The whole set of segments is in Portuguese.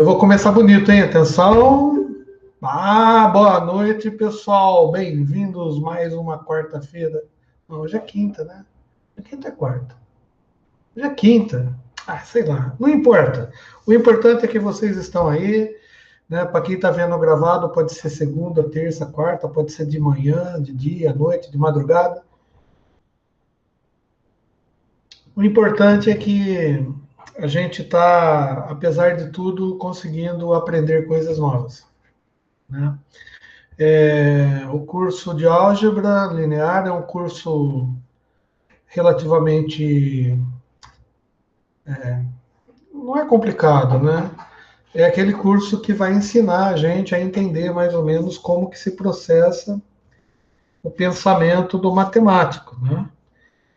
Eu vou começar bonito, hein? Atenção! Boa noite, pessoal. Bem-vindos mais uma quarta-feira. Não, hoje é quinta, né? Quinta é quarta. Hoje é quinta. Sei lá. Não importa. O importante é que vocês estão aí, né? Para quem está vendo gravado, pode ser segunda, terça, quarta, pode ser de manhã, de dia, noite, de madrugada. O importante é que a gente está, apesar de tudo, conseguindo aprender coisas novas, né? O curso de álgebra linear é um curso relativamente. Não é complicado, né? É aquele curso que vai ensinar a gente a entender mais ou menos como que se processa o pensamento do matemático, né?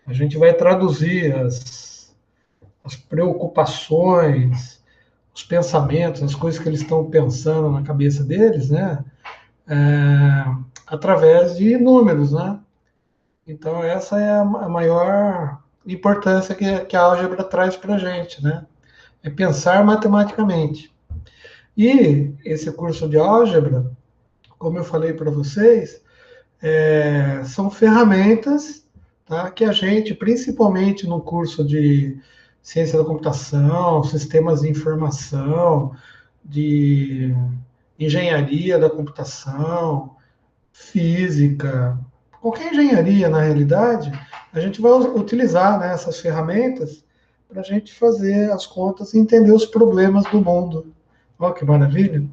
A gente vai traduzir as preocupações, os pensamentos, as coisas que eles estão pensando na cabeça deles, né? Através de números, né? Então, essa é a maior importância que a álgebra traz para a gente, né? É pensar matematicamente. E esse curso de álgebra, como eu falei para vocês, são ferramentas, tá, que a gente, principalmente no curso de ciência da computação, sistemas de informação, de engenharia da computação, física, qualquer engenharia, na realidade, a gente vai utilizar, né, essas ferramentas para a gente fazer as contas e entender os problemas do mundo. Olha que maravilha!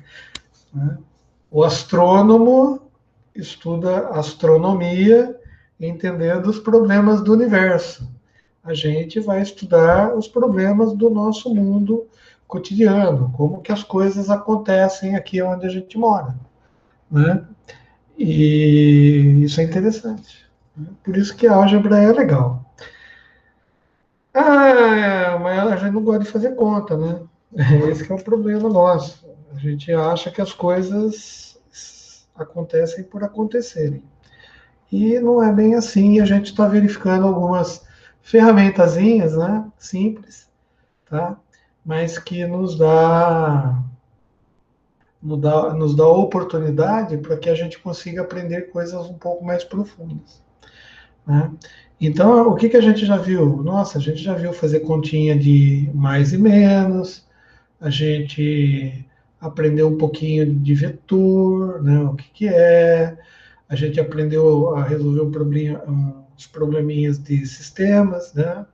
Né? O astrônomo estuda astronomia entendendo os problemas do universo. A gente vai estudar os problemas do nosso mundo cotidiano, como que as coisas acontecem aqui onde a gente mora, né? E isso é interessante. Por isso que a álgebra é legal. Mas a gente não gosta de fazer conta, né? Esse que é o problema nosso. A gente acha que as coisas acontecem por acontecerem. E não é bem assim. A gente está verificando algumas ferramentazinhas, né? Simples, tá? Mas que nos dá oportunidade para que a gente consiga aprender coisas um pouco mais profundas, né? Então, o que que a gente já viu? Nossa, a gente já viu fazer continha de mais e menos, a gente aprendeu um pouquinho de vetor, né? O que que é, a gente aprendeu a resolver uns probleminhas de sistemas, né?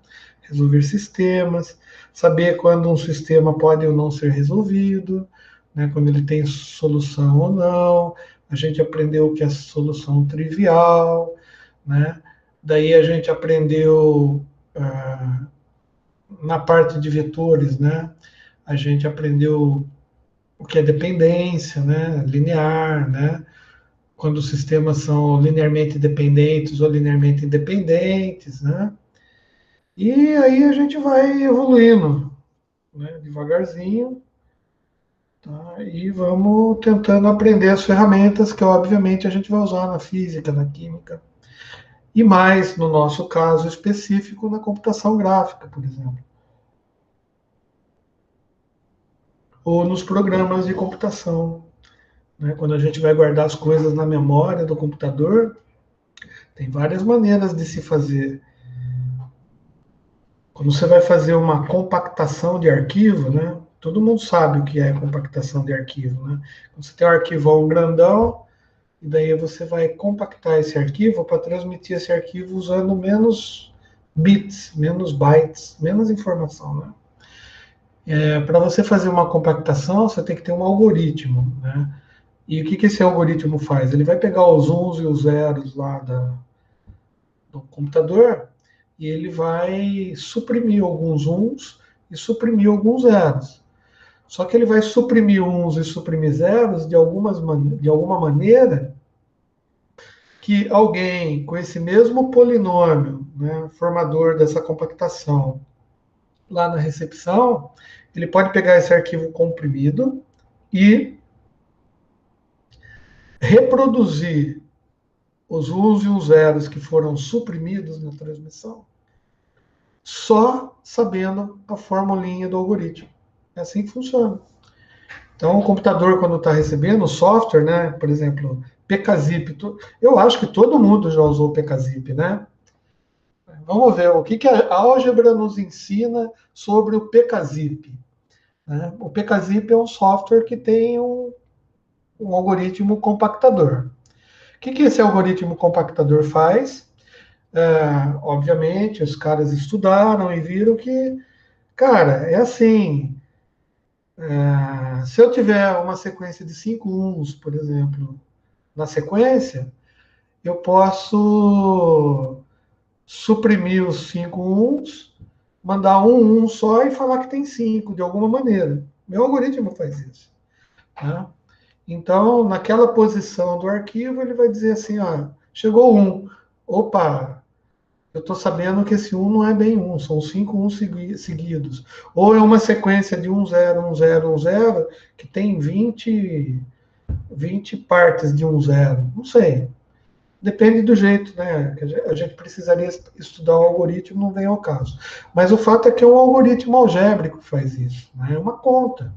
Resolver sistemas, saber quando um sistema pode ou não ser resolvido, né? Quando ele tem solução ou não. A gente aprendeu o que é solução trivial, né? Daí a gente aprendeu na parte de vetores, né? A gente aprendeu o que é dependência, né? Linear, né? Quando os sistemas são linearmente dependentes ou linearmente independentes, né? E aí a gente vai evoluindo, né? Devagarzinho, tá? E vamos tentando aprender as ferramentas que, obviamente, a gente vai usar na física, na química, e mais, no nosso caso específico, na computação gráfica, por exemplo, ou nos programas de computação, né? Quando a gente vai guardar as coisas na memória do computador, tem várias maneiras de se fazer. Quando você vai fazer uma compactação de arquivo, né? Todo mundo sabe o que é compactação de arquivo, né? Quando você tem um arquivão grandão, e daí você vai compactar esse arquivo para transmitir esse arquivo usando menos bits, menos bytes, menos informação, né? Para você fazer uma compactação, você tem que ter um algoritmo, né? E o que que esse algoritmo faz? Ele vai pegar os uns e os zeros lá do computador e ele vai suprimir alguns uns e suprimir alguns zeros. Só que ele vai suprimir uns e suprimir zeros de alguma maneira que alguém com esse mesmo polinômio, né, formador dessa compactação, lá na recepção, ele pode pegar esse arquivo comprimido e reproduzir os uns e os zeros que foram suprimidos na transmissão, só sabendo a formulinha do algoritmo. É assim que funciona. Então, o computador, quando está recebendo o software, né, por exemplo, PKZip, eu acho que todo mundo já usou o PKZip, né? Vamos ver o que a álgebra nos ensina sobre o PKZip. Né? O PKZip é um software que tem um algoritmo compactador. O que esse algoritmo compactador faz? Obviamente, os caras estudaram e viram que, cara, é assim. Se eu tiver uma sequência de 5 uns, por exemplo, na sequência, eu posso suprimir os 5 uns, mandar um só e falar que tem 5 de alguma maneira. Meu algoritmo faz isso. Tá? Então, naquela posição do arquivo, ele vai dizer assim, ó, chegou um. Opa, eu estou sabendo que esse um não é bem um, são 5 uns seguidos. Ou é uma sequência de 1, 0, 1, 0, 1, 0, que tem 20 partes de 1, 0. Não sei. Depende do jeito, né? A gente precisaria estudar o algoritmo, não vem ao caso. Mas o fato é que é um algoritmo algébrico que faz isso, né? É uma conta.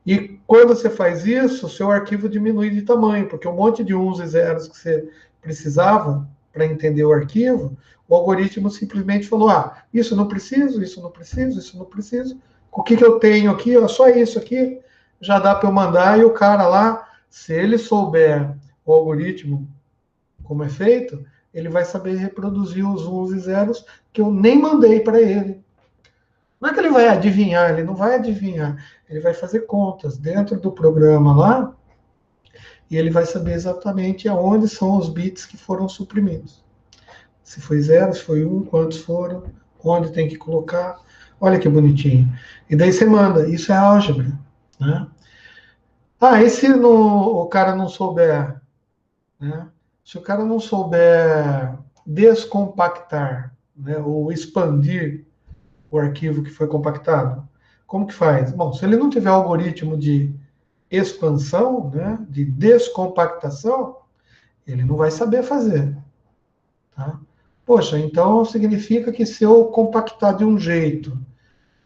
E quando você faz isso, o seu arquivo diminui de tamanho, porque um monte de uns e zeros que você precisava para entender o arquivo, o algoritmo simplesmente falou: ah, isso não preciso, isso não preciso, isso não preciso. O que eu tenho aqui? Ó, só isso aqui já dá para eu mandar. E o cara lá, se ele souber o algoritmo como é feito, ele vai saber reproduzir os uns e zeros que eu nem mandei para ele. Não é que ele vai adivinhar, ele não vai adivinhar. Ele vai fazer contas dentro do programa lá e ele vai saber exatamente aonde são os bits que foram suprimidos. Se foi zero, se foi um, quantos foram, onde tem que colocar. Olha que bonitinho. E daí você manda. Isso é álgebra. Né? Ah, e se o cara não souber? Né? Se o cara não souber descompactar, né, ou expandir o arquivo que foi compactado, como que faz? Bom, se ele não tiver algoritmo de expansão, né, de descompactação, ele não vai saber fazer. Tá? Poxa, então significa que se eu compactar de um jeito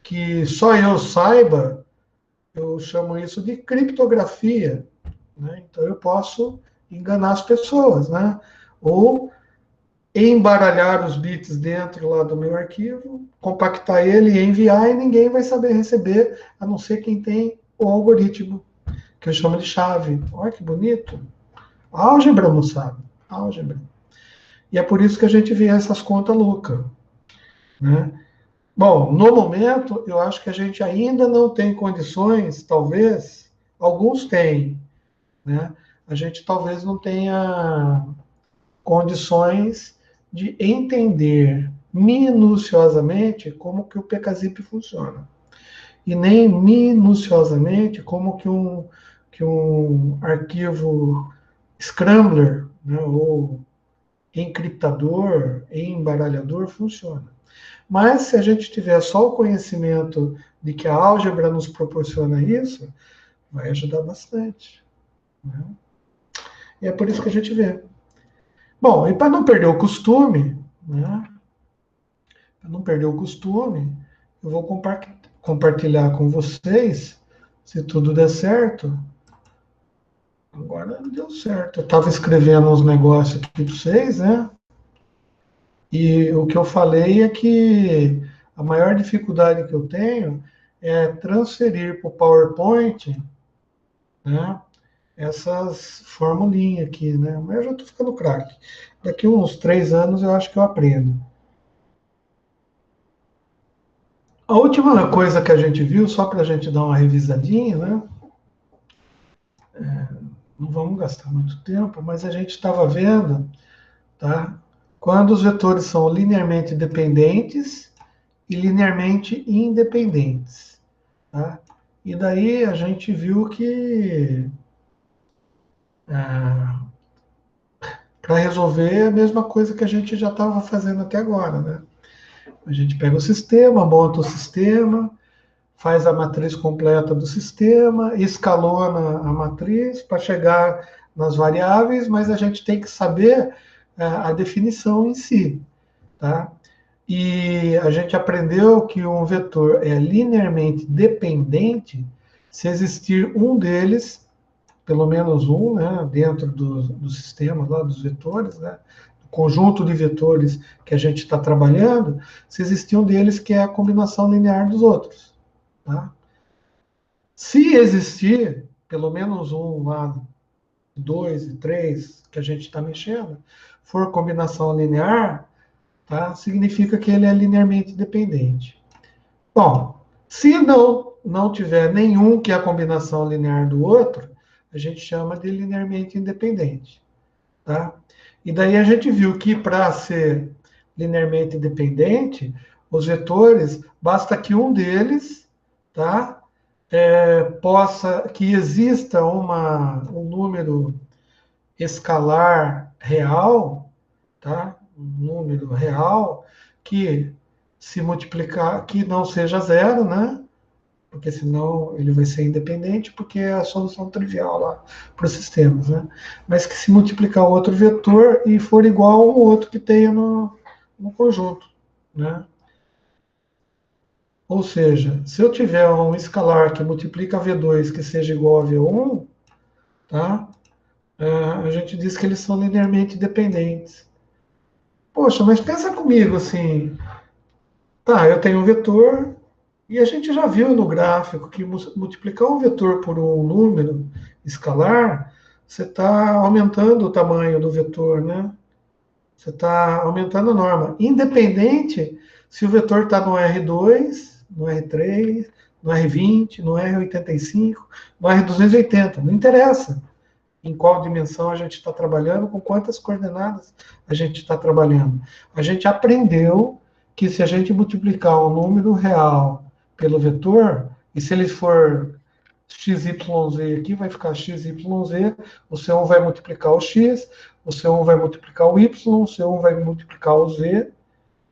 que só eu saiba, eu chamo isso de criptografia. Né? Então eu posso enganar as pessoas, né? Ou embaralhar os bits dentro lá do meu arquivo, compactar ele e enviar, e ninguém vai saber receber, a não ser quem tem o algoritmo, que eu chamo de chave. Olha que bonito. Álgebra não sabe. Álgebra. E é por isso que a gente vê essas contas loucas. Né? Bom, no momento, eu acho que a gente ainda não tem condições, talvez, alguns têm, né? A gente talvez não tenha condições de entender minuciosamente como que o PKZip funciona. E nem minuciosamente como que um arquivo scrambler, né, ou encriptador, embaralhador funciona. Mas se a gente tiver só o conhecimento de que a álgebra nos proporciona isso, vai ajudar bastante. Né? E é por isso que a gente vê. Bom, e para não perder o costume, né? Para não perder o costume, eu vou compartilhar com vocês, se tudo der certo. Agora deu certo. Eu estava escrevendo uns negócios aqui para vocês, né? E o que eu falei é que a maior dificuldade que eu tenho é transferir para o PowerPoint, né, essas formulinhas aqui, né? Mas eu já estou ficando craque. Daqui uns 3 anos eu acho que eu aprendo. A última coisa que a gente viu, só para a gente dar uma revisadinha, né? Não vamos gastar muito tempo, mas a gente estava vendo, tá? Quando os vetores são linearmente dependentes e linearmente independentes, tá? E daí a gente viu que para resolver é a mesma coisa que a gente já estava fazendo até agora, né? A gente pega o sistema, monta o sistema, faz a matriz completa do sistema, escalona a matriz para chegar nas variáveis, mas a gente tem que saber a definição em si, tá? E a gente aprendeu que um vetor é linearmente dependente se existir um deles, pelo menos um, né, dentro do sistema, lá, dos vetores, né, do conjunto de vetores que a gente está trabalhando, se existir um deles que é a combinação linear dos outros. Tá? Se existir pelo menos um lá, 2 e 3 que a gente está mexendo, for combinação linear, tá? Significa que ele é linearmente dependente. Bom, se não tiver nenhum que é a combinação linear do outro, a gente chama de linearmente independente. Tá? E daí a gente viu que para ser linearmente independente, os vetores, basta que um deles, tá? Que exista um número escalar real, tá? Um número real que se multiplicar, que não seja zero, né? Porque senão ele vai ser independente, porque é a solução trivial lá para os sistemas, né? Mas que se multiplicar outro vetor e for igual ao outro que tenha no conjunto, né? Ou seja, se eu tiver um escalar que multiplica V2 que seja igual a V1, tá? A gente diz que eles são linearmente dependentes. Poxa, mas pensa comigo assim, tá, eu tenho um vetor e a gente já viu no gráfico que multiplicar um vetor por um número escalar, você está aumentando o tamanho do vetor, né? Você está aumentando a norma. Independente se o vetor está no R2, no R3, no R20, no R85, no R280. Não interessa em qual dimensão a gente está trabalhando, com quantas coordenadas a gente está trabalhando. A gente aprendeu que se a gente multiplicar o número real pelo vetor, e se ele for XYZ aqui, vai ficar XYZ, o C1 vai multiplicar o X, o C1 vai multiplicar o Y, o C1 vai multiplicar o Z,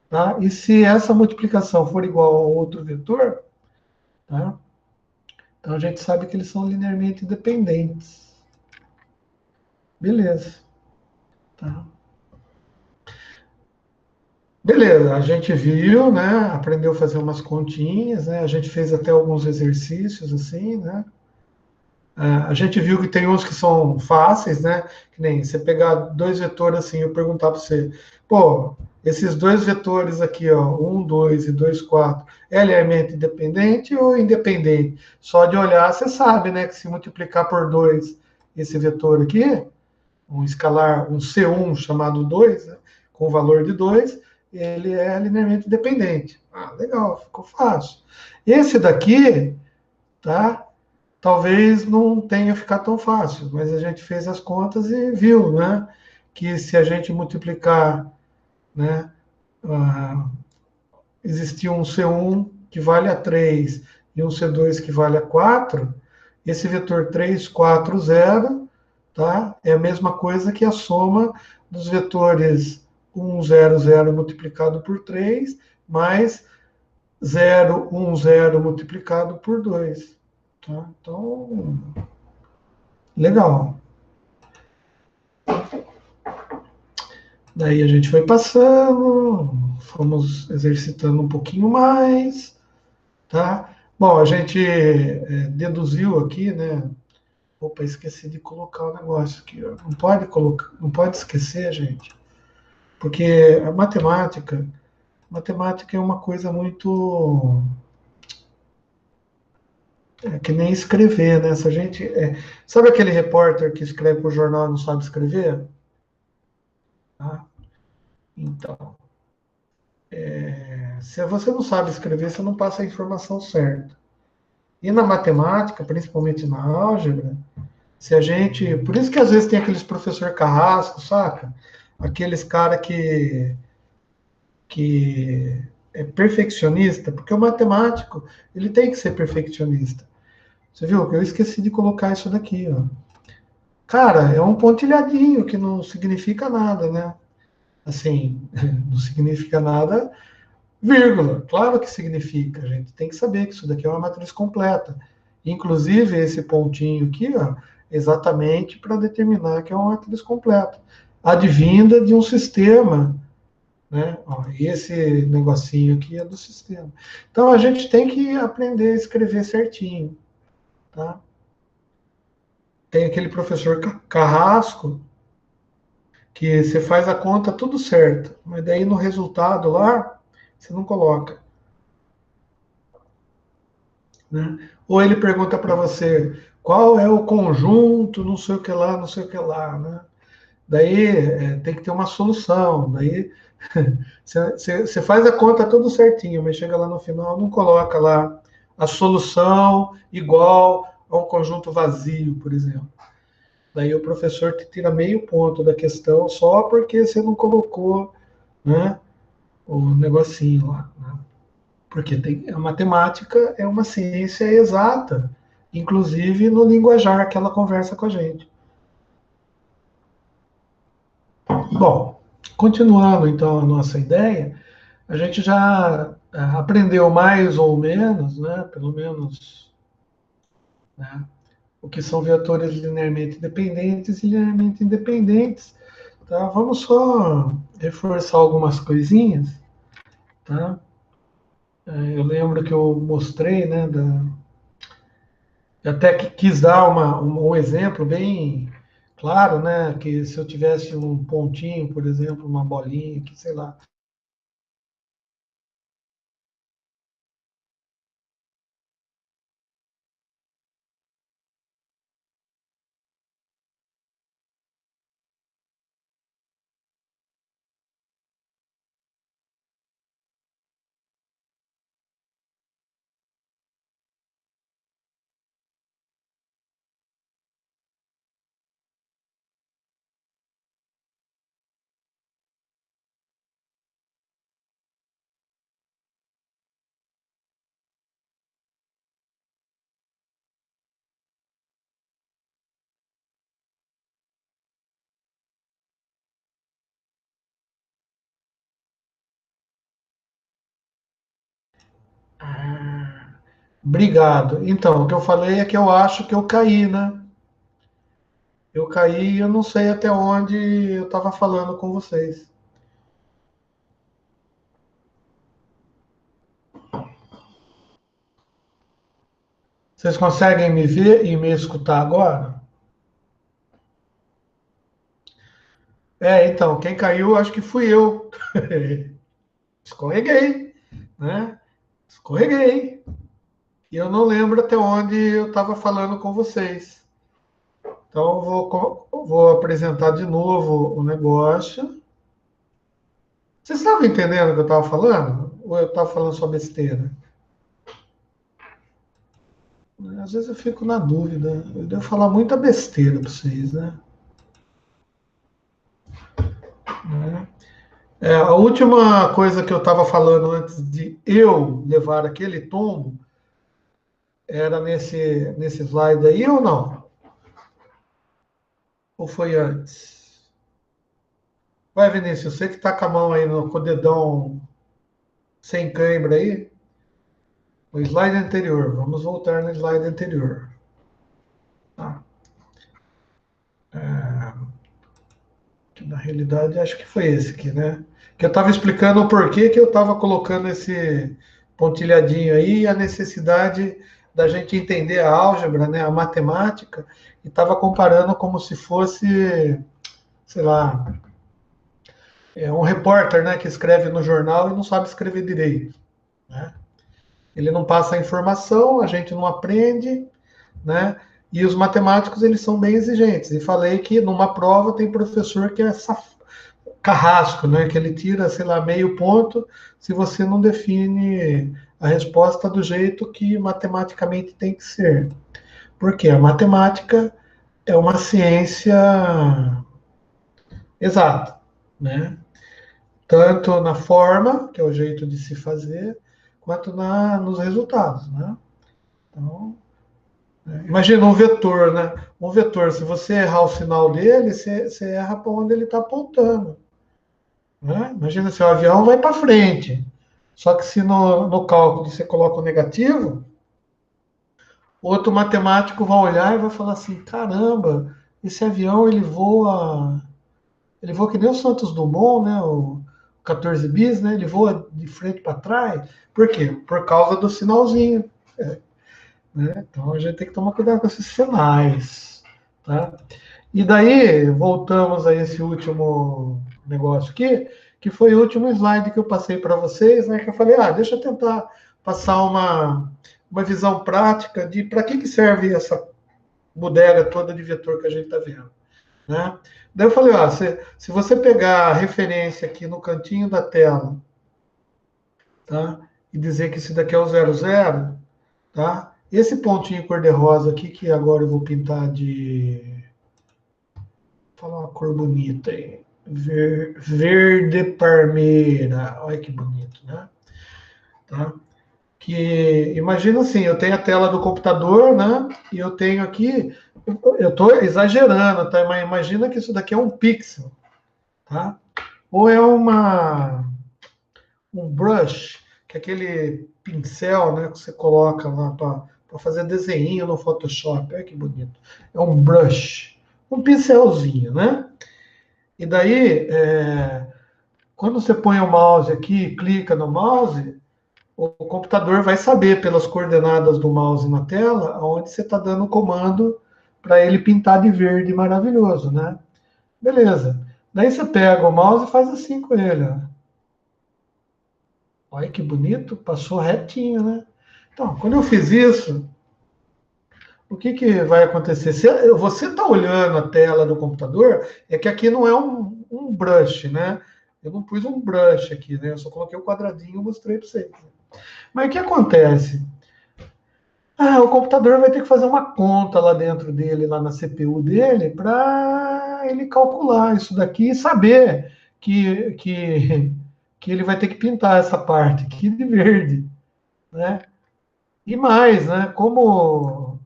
tá? E se essa multiplicação for igual ao outro vetor, tá? Então a gente sabe que eles são linearmente dependentes. Beleza. Tá? Beleza, a gente viu, né? Aprendeu a fazer umas continhas, né? A gente fez até alguns exercícios assim, né? A gente viu que tem uns que são fáceis, né? Que nem você pegar dois vetores assim, eu perguntar para você, pô, esses dois vetores aqui, ó, 1, 2 e 2, 4, é linearmente independente ou independente? Só de olhar você sabe, né? Que se multiplicar por 2 esse vetor aqui, um escalar, um C1 chamado 2, né, com o valor de 2, ele é linearmente dependente. Ah, legal, ficou fácil. Esse daqui, tá? Talvez não tenha ficado tão fácil, mas a gente fez as contas e viu, né? Que se a gente multiplicar, né? Ah, existia um C1 que vale a 3 e um C2 que vale a 4, esse vetor 3, 4, 0, tá? É a mesma coisa que a soma dos vetores 1, 0, 0 multiplicado por 3, mais 0, 1, 0 multiplicado por 2. Tá? Então, legal. Daí a gente foi passando, fomos exercitando um pouquinho mais, tá? Bom, a gente deduziu aqui, né? Opa, esqueci de colocar o negócio aqui. Ó. Não pode colocar, não pode esquecer, gente, porque a matemática é uma coisa muito que nem escrever, né? Se a gente sabe aquele repórter que escreve para o jornal e não sabe escrever? Tá? Então, se você não sabe escrever, você não passa a informação certa. E na matemática, principalmente na álgebra, se a gente. Por isso que às vezes tem aqueles professor carrasco, saca? Aqueles cara que é perfeccionista, porque o matemático ele tem que ser perfeccionista. Você viu? Eu esqueci de colocar isso daqui, ó. Cara, é um pontilhadinho que não significa nada, né? Assim, não significa nada, vírgula. Claro que significa. A gente tem que saber que isso daqui é uma matriz completa. Inclusive, esse pontinho aqui, ó, exatamente para determinar que é uma matriz completa. Advinda de um sistema, né? Ó, esse negocinho aqui é do sistema. Então, a gente tem que aprender a escrever certinho. tá? Tem aquele professor carrasco que você faz a conta tudo certo, mas daí no resultado lá, você não coloca, né? Ou ele pergunta para você qual é o conjunto, não sei o que lá, não sei o que lá, né? Daí tem que ter uma solução, daí você faz a conta tudo certinho, mas chega lá no final, não coloca lá a solução igual a um conjunto vazio, por exemplo. Daí o professor te tira meio ponto da questão só porque você não colocou, né, o negocinho lá, né? Porque a matemática é uma ciência exata, inclusive no linguajar que ela conversa com a gente. Bom, continuando então a nossa ideia, a gente já aprendeu mais ou menos, né, pelo menos, né, o que são vetores linearmente dependentes e linearmente independentes. Tá? Vamos só reforçar algumas coisinhas. Tá? Eu lembro que eu mostrei, né, eu até que quis dar um exemplo bem claro, né, que se eu tivesse um pontinho, por exemplo, uma bolinha, que sei lá. Ah, obrigado. Então, o que eu falei é que eu acho que eu caí, né? Eu caí e eu não sei até onde eu estava falando com vocês. Vocês conseguem me ver e me escutar agora? Então, quem caiu acho que fui eu. Escorreguei, né? Escorreguei. E eu não lembro até onde eu estava falando com vocês. Então, eu vou apresentar de novo o negócio. Vocês estavam entendendo o que eu estava falando? Ou eu estava falando só besteira? Às vezes eu fico na dúvida. Eu devo falar muita besteira para vocês, né? Né? A última coisa que eu estava falando antes de eu levar aquele tombo era nesse slide aí ou não? Ou foi antes? Vai, Vinícius, você que está com a mão aí com o dedão sem cãibra aí, o slide anterior. Vamos voltar no slide anterior. Tá? Que na realidade acho que foi esse aqui, né? Que eu estava explicando o porquê que eu estava colocando esse pontilhadinho aí e a necessidade da gente entender a álgebra, né, a matemática, e estava comparando como se fosse, sei lá, um repórter, né, que escreve no jornal e não sabe escrever direito, né? Ele não passa a informação, a gente não aprende, né? E os matemáticos, eles são bem exigentes. E falei que numa prova tem professor que é carrasco, né? Que ele tira, sei lá, meio ponto se você não define a resposta do jeito que matematicamente tem que ser. Porque a matemática é uma ciência exata, né? Tanto na forma, que é o jeito de se fazer, quanto nos resultados, né? Então, imagina um vetor, né? Um vetor, se você errar o sinal dele, você erra para onde ele está apontando. Né? Imagina se o avião vai para frente. Só que se no cálculo você coloca o negativo, outro matemático vai olhar e vai falar assim: caramba, esse avião ele voa que nem o Santos Dumont, né? O 14 bis, né? Ele voa de frente para trás. Por quê? Por causa do sinalzinho. né? Então a gente tem que tomar cuidado com esses sinais, tá? E daí voltamos a esse último negócio aqui, que foi o último slide que eu passei para vocês, né? Que eu falei, deixa eu tentar passar uma visão prática de para que serve essa bodega toda de vetor que a gente está vendo, né? Daí eu falei, se você pegar a referência aqui no cantinho da tela, tá? E dizer que esse daqui é o 00, tá? Esse pontinho cor-de-rosa aqui, que agora eu vou pintar de... Vou falar uma cor bonita aí. Verde parmeira. Olha que bonito, né? Tá? Que, imagina assim, eu tenho a tela do computador, né? E eu tenho aqui... Eu estou exagerando, tá? Mas imagina que isso daqui é um pixel, tá? Ou é um brush, que é aquele pincel, né, que você coloca lá para fazer desenho no Photoshop. Olha que bonito. É um brush, um pincelzinho, né? E daí, quando você põe o mouse aqui, clica no mouse, o computador vai saber pelas coordenadas do mouse na tela aonde você está dando o comando para ele pintar de verde maravilhoso, né? Beleza. Daí você pega o mouse e faz assim com ele, ó. Olha que bonito, passou retinho, né? Então, quando eu fiz isso, o que vai acontecer? Se você está olhando a tela do computador, é que aqui não é um brush, né? Eu não pus um brush aqui, né? Eu só coloquei o quadradinho e mostrei para vocês. Mas o que acontece? O computador vai ter que fazer uma conta lá dentro dele, lá na CPU dele, para ele calcular isso daqui e saber que ele vai ter que pintar essa parte aqui de verde, né? E mais, né? Como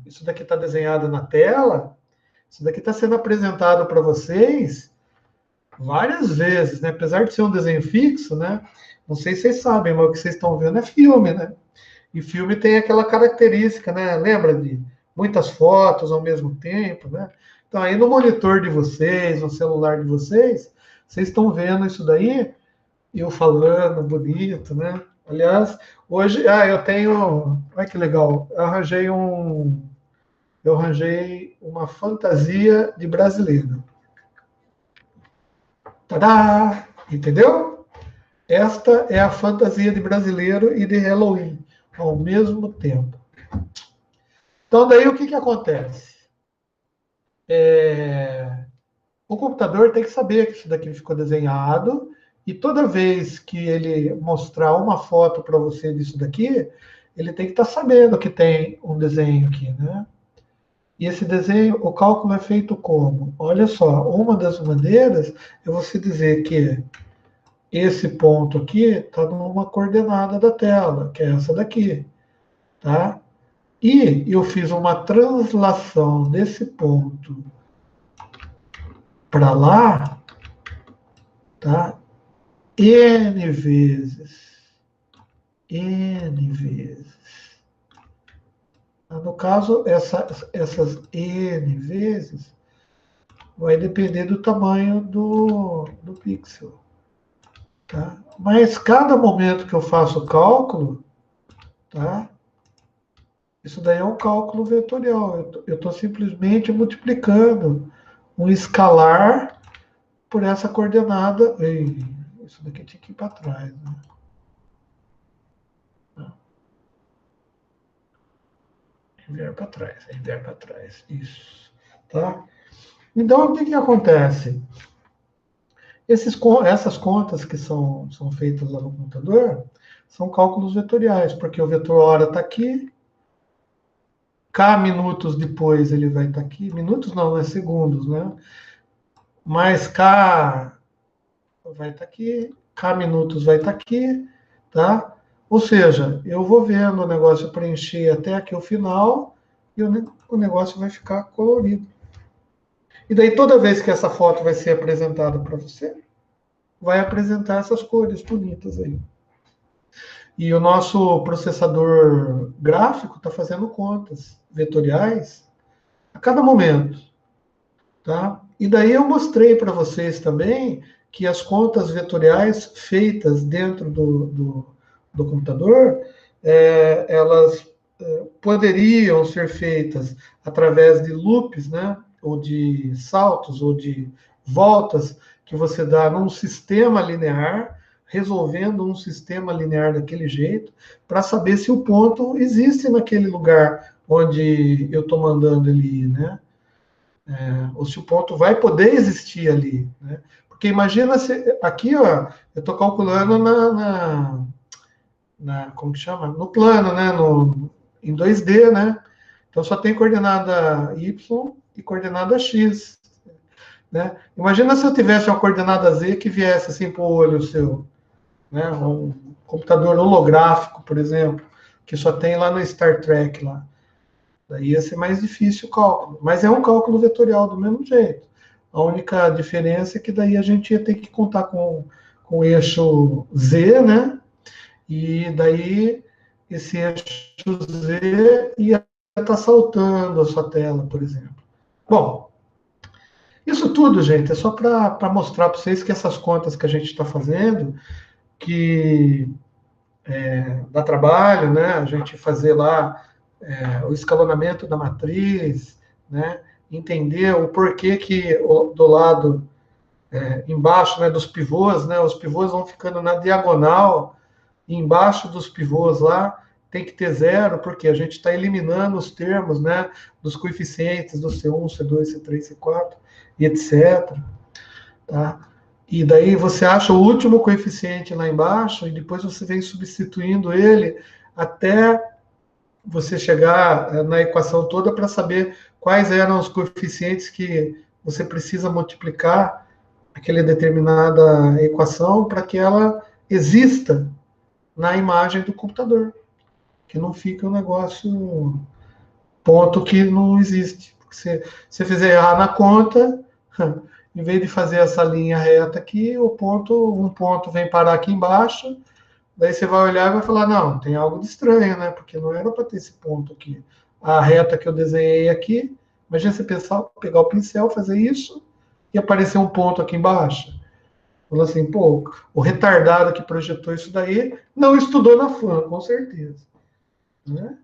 isso daqui está desenhado na tela, isso daqui está sendo apresentado para vocês várias vezes, né? Apesar de ser um desenho fixo, né? Não sei se vocês sabem, mas o que vocês estão vendo é filme, né? E filme tem aquela característica, né? Lembra de muitas fotos ao mesmo tempo, né? Então aí no monitor de vocês, no celular de vocês, vocês estão vendo isso daí, eu falando bonito, né? Aliás, hoje, eu tenho, olha que legal, eu arranjei uma fantasia de brasileiro. Tadá! Entendeu? Esta é a fantasia de brasileiro e de Halloween ao mesmo tempo. Então, daí o que acontece? O computador tem que saber que isso daqui ficou desenhado e toda vez que ele mostrar uma foto para você disso daqui, ele tem que estar sabendo que tem um desenho aqui, né? E esse desenho, o cálculo é feito como? Olha só, uma das maneiras é você dizer que esse ponto aqui está numa coordenada da tela, que é essa daqui, tá? E eu fiz uma translação desse ponto para lá, tá? N vezes. N vezes. No caso, essas N vezes vai depender do tamanho do pixel. Tá? Mas cada momento que eu faço o cálculo, tá? Isso daí é um cálculo vetorial. Eu estou simplesmente multiplicando um escalar por essa coordenada. Ei, isso daqui tinha que ir para trás, né? Enviar para trás, enviar para trás. Isso. Tá? Então, o que acontece? Essas contas que são feitas lá no computador são cálculos vetoriais, porque o vetor hora está aqui, K minutos depois ele vai estar aqui, minutos não, é segundos, né? Mais K vai estar aqui, K minutos vai estar aqui, tá? Ou seja, eu vou vendo o negócio preencher até aqui o final e o negócio vai ficar colorido. E daí toda vez que essa foto vai ser apresentada para você, vai apresentar essas cores bonitas aí. E o nosso processador gráfico está fazendo contas vetoriais a cada momento, tá? E daí eu mostrei para vocês também que as contas vetoriais feitas dentro do computador, elas poderiam ser feitas através de loops, né? Ou de saltos, ou de voltas que você dá num sistema linear, resolvendo um sistema linear daquele jeito, para saber se o ponto existe naquele lugar onde eu estou mandando ele ir, né? Ou se o ponto vai poder existir ali, né? Porque imagina se aqui, ó, eu estou calculando como que chama? No plano, né? Em 2D, né? Então só tem coordenada y e coordenada x, né? Imagina se eu tivesse uma coordenada z que viesse assim para o olho seu, né? Um computador holográfico, por exemplo, que só tem lá no Star Trek lá. Daí ia ser mais difícil o cálculo, mas é um cálculo vetorial do mesmo jeito. A única diferença é que daí a gente ia ter que contar com o eixo z, né? E daí esse eixo Z ia estar saltando a sua tela, por exemplo. Bom, isso tudo, gente, é só para mostrar para vocês que essas contas que a gente está fazendo, que dá trabalho, né? A gente fazer lá o escalonamento da matriz, né? Entender o porquê que do lado embaixo, né, dos pivôs, né? Os pivôs vão ficando na diagonal. E embaixo dos pivôs lá tem que ter zero, porque a gente está eliminando os termos, né, dos coeficientes do C1, C2, C3, C4 e etc. Tá? E daí você acha o último coeficiente lá embaixo e depois você vem substituindo ele até você chegar na equação toda para saber quais eram os coeficientes que você precisa multiplicar aquela determinada equação para que ela exista na imagem do computador, que não fica um negócio ponto que não existe. Se você fizer errar na conta, em vez de fazer essa linha reta aqui, um ponto vem parar aqui embaixo, daí você vai olhar e vai falar, não, tem algo de estranho, né? Porque não era para ter esse ponto aqui. A reta que eu desenhei aqui, imagina você pensar, pegar o pincel, fazer isso, e aparecer um ponto aqui embaixo. Falou assim, pô, o retardado que projetou isso daí não estudou na FAM, com certeza. Né?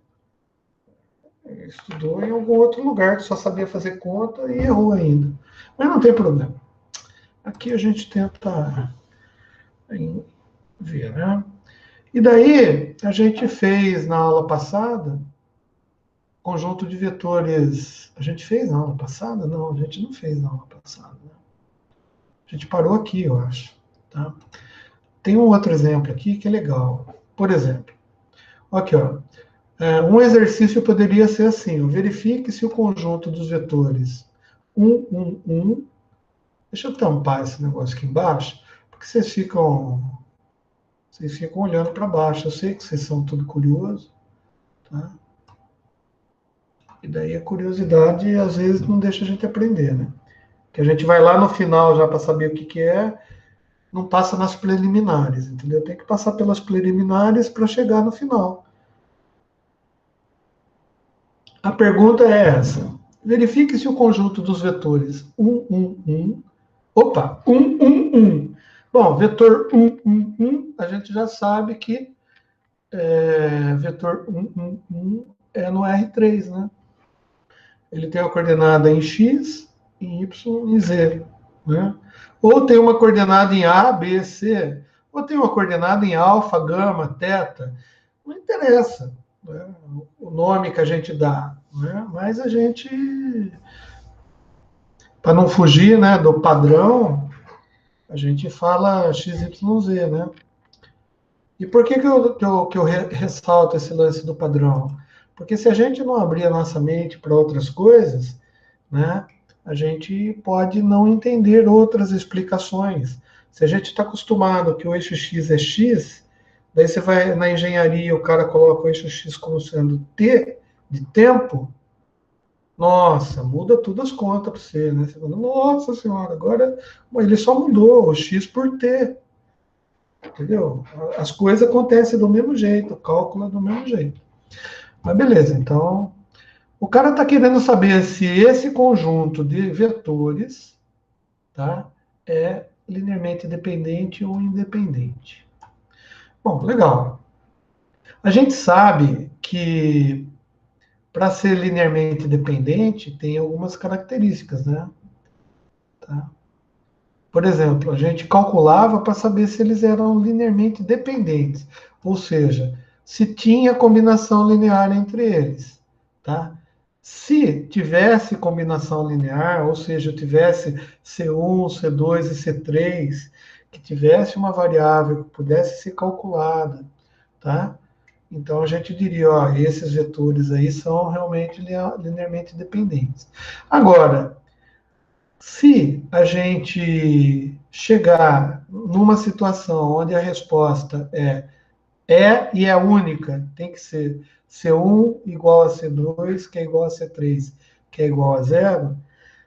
Estudou em algum outro lugar que só sabia fazer conta e errou ainda. Mas não tem problema. Aqui a gente tenta ver, né? E daí a gente fez na aula passada conjunto de vetores. A gente fez na aula passada? Não, a gente não fez na aula passada. Né? A gente parou aqui, eu acho. Tá? Tem um outro exemplo aqui que é legal. Por exemplo, aqui, ó. Um exercício poderia ser assim: verifique se o conjunto dos vetores 1. Deixa eu tampar esse negócio aqui embaixo, porque vocês ficam olhando para baixo. Eu sei que vocês são tudo curiosos, tá? E daí a curiosidade às vezes não deixa a gente aprender, né? Que a gente vai lá no final já para saber o que é, não passa nas preliminares, entendeu? Tem que passar pelas preliminares para chegar no final. A pergunta é essa: verifique se o conjunto dos vetores 1. Opa, 1. Bom, vetor 1, a gente já sabe que vetor 1 é no R3, né? Ele tem uma coordenada em x, em y e em z, né? Ou tem uma coordenada em A, B, C, ou tem uma coordenada em alfa, gama, teta. Não interessa, né? O nome que a gente dá, né? Mas a gente, para não fugir, né, do padrão, a gente fala XYZ, né? E por que eu ressalto esse lance do padrão? Porque se a gente não abrir a nossa mente para outras coisas, né, a gente pode não entender outras explicações. Se a gente está acostumado que o eixo x é x, daí você vai na engenharia, o cara coloca o eixo x como sendo t de tempo, nossa, muda tudo as contas para você, né? Você fala, nossa senhora, agora ele só mudou o x por t. Entendeu? As coisas acontecem do mesmo jeito, o cálculo é do mesmo jeito. Mas beleza, então o cara está querendo saber se esse conjunto de vetores, tá, é linearmente dependente ou independente. Bom, legal. A gente sabe que para ser linearmente dependente tem algumas características, né? Tá? Por exemplo, a gente calculava para saber se eles eram linearmente dependentes, ou seja, se tinha combinação linear entre eles, tá? Se tivesse combinação linear, ou seja, tivesse C1, C2 e C3, que tivesse uma variável que pudesse ser calculada, tá? Então a gente diria, ó, esses vetores aí são realmente linearmente dependentes. Agora, se a gente chegar numa situação onde a resposta é e é única, tem que ser C1 igual a C2, que é igual a C3, que é igual a zero.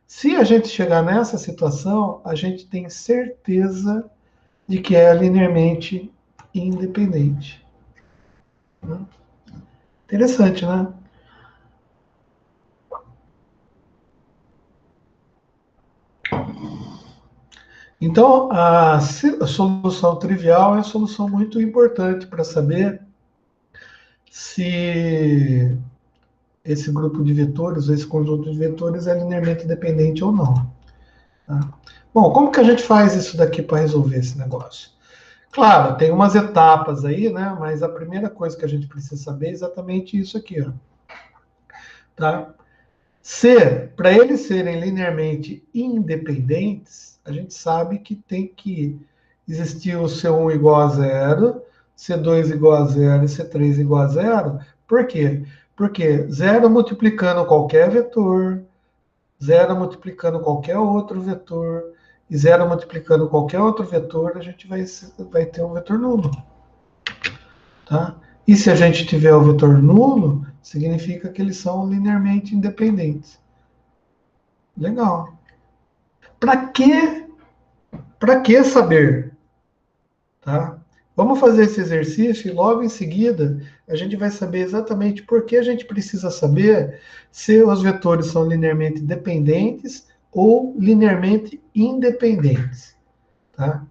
Se a gente chegar nessa situação, a gente tem certeza de que é linearmente independente. Interessante, né? Então, a solução trivial é uma solução muito importante para saber se esse grupo de vetores, esse conjunto de vetores é linearmente dependente ou não. Tá? Bom, como que a gente faz isso daqui para resolver esse negócio? Claro, tem umas etapas aí, né? Mas a primeira coisa que a gente precisa saber é exatamente isso aqui, ó. Tá? Se, para eles serem linearmente independentes, a gente sabe que tem que existir o C1 igual a zero, C2 igual a zero e C3 igual a zero. Por quê? Porque zero multiplicando qualquer vetor, zero multiplicando qualquer outro vetor, e zero multiplicando qualquer outro vetor, a gente vai ter um vetor nulo. Tá? E se a gente tiver o vetor nulo, significa que eles são linearmente independentes. Legal. Para que, para que saber? Tá? Vamos fazer esse exercício e logo em seguida a gente vai saber exatamente por que a gente precisa saber se os vetores são linearmente dependentes ou linearmente independentes. Tá?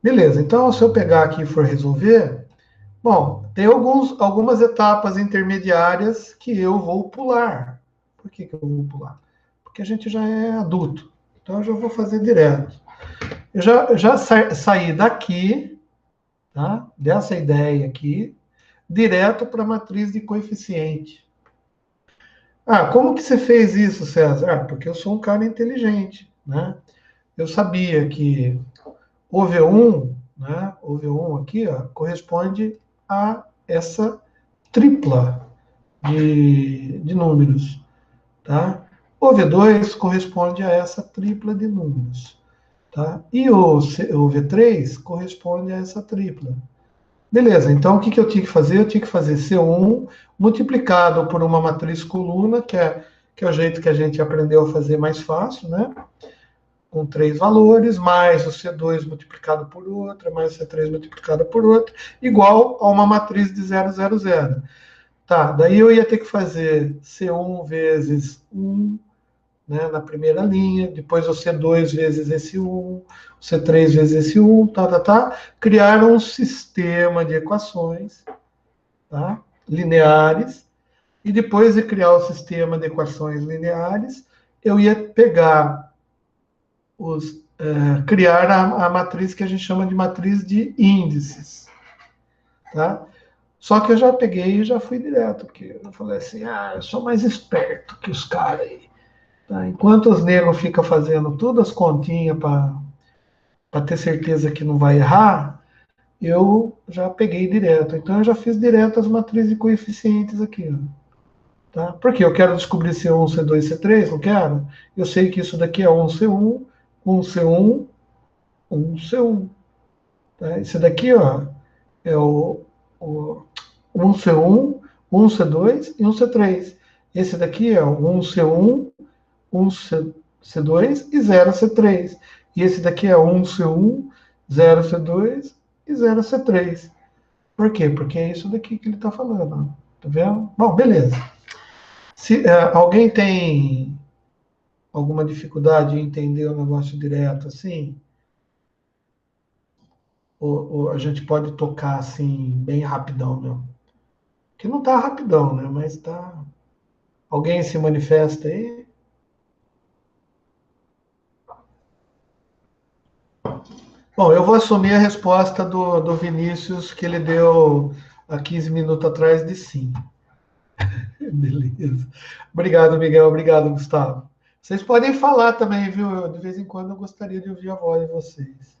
Beleza, então se eu pegar aqui e for resolver, bom, tem algumas etapas intermediárias que eu vou pular. Por que eu vou pular? Porque a gente já é adulto, então eu já vou fazer direto. Eu já saí daqui, tá? Dessa ideia aqui, direto para a matriz de coeficiente. Ah, como que você fez isso, César? Ah, porque eu sou um cara inteligente, né? Eu sabia que o V1, né? O V1 aqui, ó, corresponde a essa tripla de números, tá? O V2 corresponde a essa tripla de números. Tá? E o V3 corresponde a essa tripla. Beleza, então o que eu tinha que fazer? Eu tinha que fazer C1 multiplicado por uma matriz coluna, que é o jeito que a gente aprendeu a fazer mais fácil, né? Com três valores, mais o C2 multiplicado por outra, mais o C3 multiplicado por outra, igual a uma matriz de 0, 0, 0. Tá, daí eu ia ter que fazer C1 vezes 1, né, na primeira linha, depois o C2 vezes esse 1, o C3 vezes esse 1, criaram um sistema de equações, tá, lineares, e depois de criar o sistema de equações lineares, eu ia pegar criar a matriz que a gente chama de matriz de índices, tá? Só que eu já peguei e já fui direto, porque eu falei assim, eu sou mais esperto que os caras aí. Tá? Enquanto os negros ficam fazendo todas as continhas para ter certeza que não vai errar, eu já peguei direto. Então eu já fiz direto as matrizes de coeficientes aqui. Ó, tá? Porque eu quero descobrir C1, C2, C3, não quero? Eu sei que isso daqui é 1C1, 1C1, 1C1. Tá? Esse daqui ó, é o 1C1, 1C2 e 1C3. Esse daqui é o 1C1, 1C2 e 0C3. E esse daqui é 1C1, 0C2 e 0C3. Por quê? Porque é isso daqui que ele está falando. Tá vendo? Bom, beleza. Se alguém tem alguma dificuldade em entender o negócio direto assim, ou a gente pode tocar assim, bem rapidão mesmo. Que não tá rapidão, né? Mas tá. Alguém se manifesta aí? Bom, eu vou assumir a resposta do Vinícius que ele deu há 15 minutos atrás de sim. Beleza. Obrigado, Miguel. Obrigado, Gustavo. Vocês podem falar também, viu? De vez em quando eu gostaria de ouvir a voz de vocês.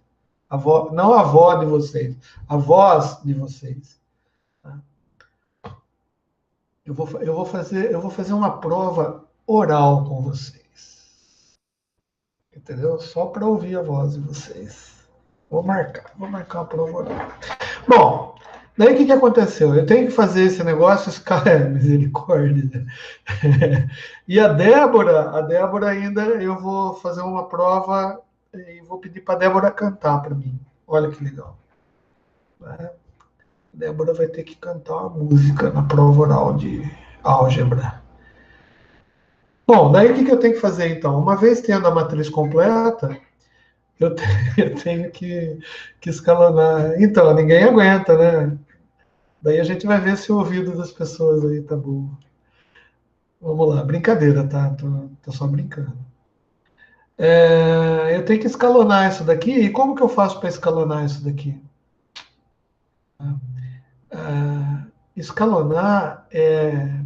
Não a voz de vocês, a voz de vocês. Tá? Eu vou fazer uma prova oral com vocês. Entendeu? Só para ouvir a voz de vocês. Vou marcar uma prova oral. Bom, daí o que aconteceu? Eu tenho que fazer esse negócio, esse cara é misericórdia. E a Débora ainda, eu vou fazer uma prova e vou pedir para a Débora cantar para mim. Olha que legal. Né? A Débora vai ter que cantar uma música na prova oral de álgebra. Bom, daí o que eu tenho que fazer então? Uma vez tendo a matriz completa, eu tenho, eu tenho que escalonar. Então, ninguém aguenta, né? Daí a gente vai ver se o ouvido das pessoas aí tá bom. Vamos lá, brincadeira, tá? Tô só brincando. Eu tenho que escalonar isso daqui. E como que eu faço para escalonar isso daqui? Escalonar é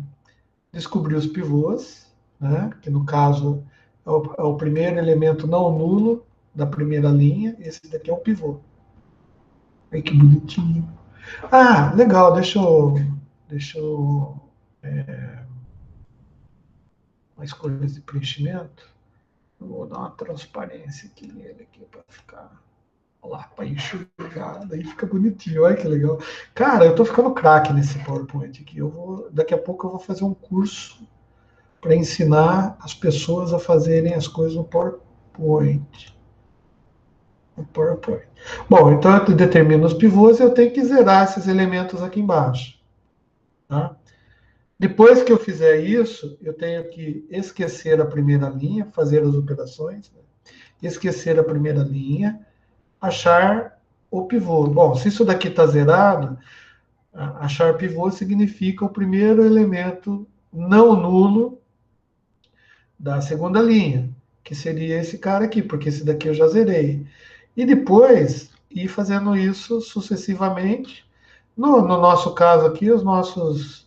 descobrir os pivôs, né? Que no caso é o primeiro elemento não nulo da primeira linha. Esse daqui é um pivô. Ai, que bonitinho. Ah, legal. Deixa eu mais cores de preenchimento. Eu vou dar uma transparência aqui nele aqui para ficar. Olha lá, para enxugar, daí fica bonitinho, olha que legal. Cara, eu tô ficando craque nesse PowerPoint aqui. Daqui a pouco eu vou fazer um curso para ensinar as pessoas a fazerem as coisas no PowerPoint. No PowerPoint. Bom, então eu determino os pivôs e eu tenho que zerar esses elementos aqui embaixo. Tá? Depois que eu fizer isso, eu tenho que esquecer a primeira linha, fazer as operações, né? Esquecer a primeira linha, achar o pivô. Bom, se isso daqui está zerado, achar pivô significa o primeiro elemento não nulo da segunda linha, que seria esse cara aqui, porque esse daqui eu já zerei. E depois ir fazendo isso sucessivamente. No nosso caso aqui, os nossos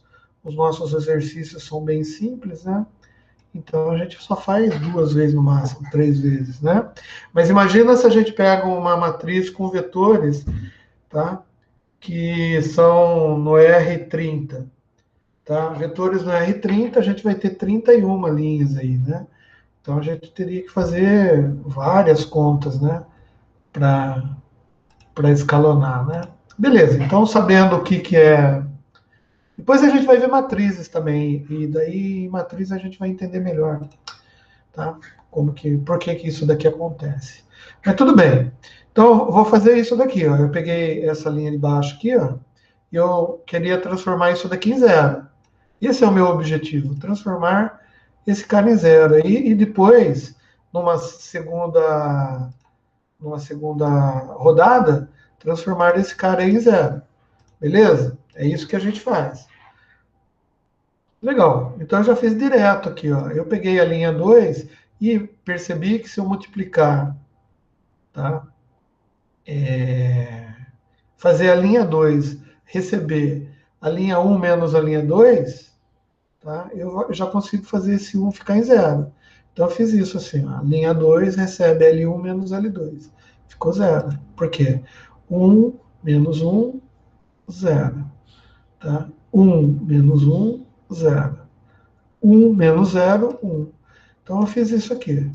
exercícios são bem simples, né? Então a gente só faz 2 vezes no máximo, 3 vezes, né? Mas imagina se a gente pega uma matriz com vetores, tá? Que são no R30, tá? Vetores no R30, a gente vai ter 31 linhas aí, né? Então a gente teria que fazer várias contas, né? Para escalonar, né? Beleza, então sabendo o que é. Depois a gente vai ver matrizes também, e daí em matriz a gente vai entender melhor, tá? Por que isso daqui acontece. Mas tudo bem. Então, eu vou fazer isso daqui, ó. Eu peguei essa linha de baixo aqui, ó, e eu queria transformar isso daqui em zero. Esse é o meu objetivo, transformar esse cara em zero. E depois, numa segunda rodada, transformar esse cara em zero. Beleza? É isso que a gente faz. Legal. Então eu já fiz direto aqui, ó. Eu peguei a linha 2 e percebi que se eu multiplicar, tá? Fazer a linha 2 receber a linha um menos a linha 2, tá? Eu já consigo fazer esse um ficar em zero. Então eu fiz isso assim, ó. A linha 2 recebe L1 menos L2. Ficou zero. Por quê? 1 menos 1, zero. Tá? 1 menos 1, zero. 1 menos zero, 1. Então eu fiz isso aqui.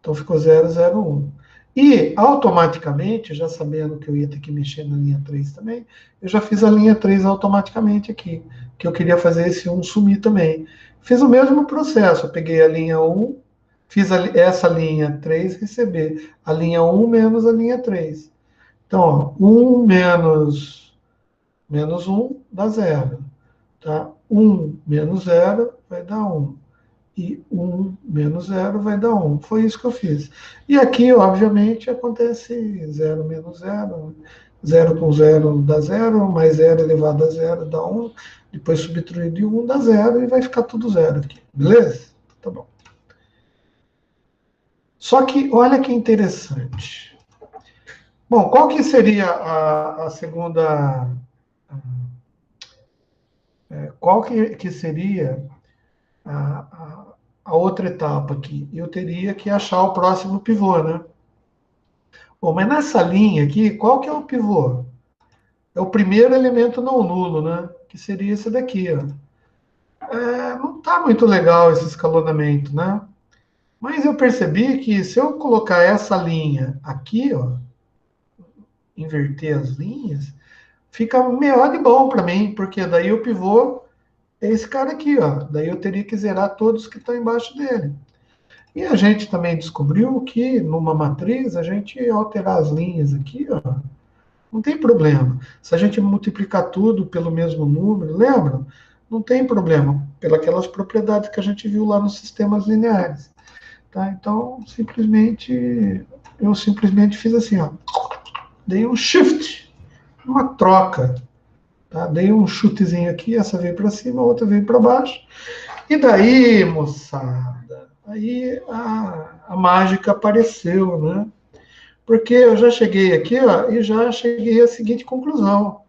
Então ficou 0, 0, 1. E automaticamente, já sabendo que eu ia ter que mexer na linha 3 também, eu já fiz a linha 3 automaticamente aqui, que eu queria fazer esse 1 sumir também. Fiz o mesmo processo, eu peguei a linha 1, fiz essa linha 3 receber a linha 1 menos a linha 3. Então, ó, 1 menos 1 dá 0. Tá? 1 menos 0 vai dar 1. E 1 menos 0 vai dar 1. Foi isso que eu fiz. E aqui, obviamente, acontece 0 menos 0. 0 com 0 dá 0, mais 0 elevado a 0 dá 1, depois subtraído de 1 dá 0 e vai ficar tudo 0 aqui, beleza? Tá bom. Só que, olha que interessante. Bom, qual que seria a segunda... Qual que seria a outra etapa aqui? Eu teria que achar o próximo pivô, né? Bom, mas nessa linha aqui, qual que é o pivô? É o primeiro elemento não nulo, né? Que seria esse daqui, ó. Não está muito legal esse escalonamento, né? Mas eu percebi que se eu colocar essa linha aqui, ó, inverter as linhas, fica melhor de bom para mim, porque daí o pivô é esse cara aqui, ó. Daí eu teria que zerar todos que estão embaixo dele. E a gente também descobriu que numa matriz, a gente alterar as linhas aqui, ó, não tem problema. Se a gente multiplicar tudo pelo mesmo número, lembra? Não tem problema, pelas propriedades que a gente viu lá nos sistemas lineares. Tá? Então, eu simplesmente fiz assim, ó, dei um shift, uma troca. Tá? Dei um chutezinho aqui, essa veio para cima, a outra veio para baixo. E daí, moçada, aí a mágica apareceu, né? Porque eu já cheguei aqui, ó, e já cheguei à seguinte conclusão.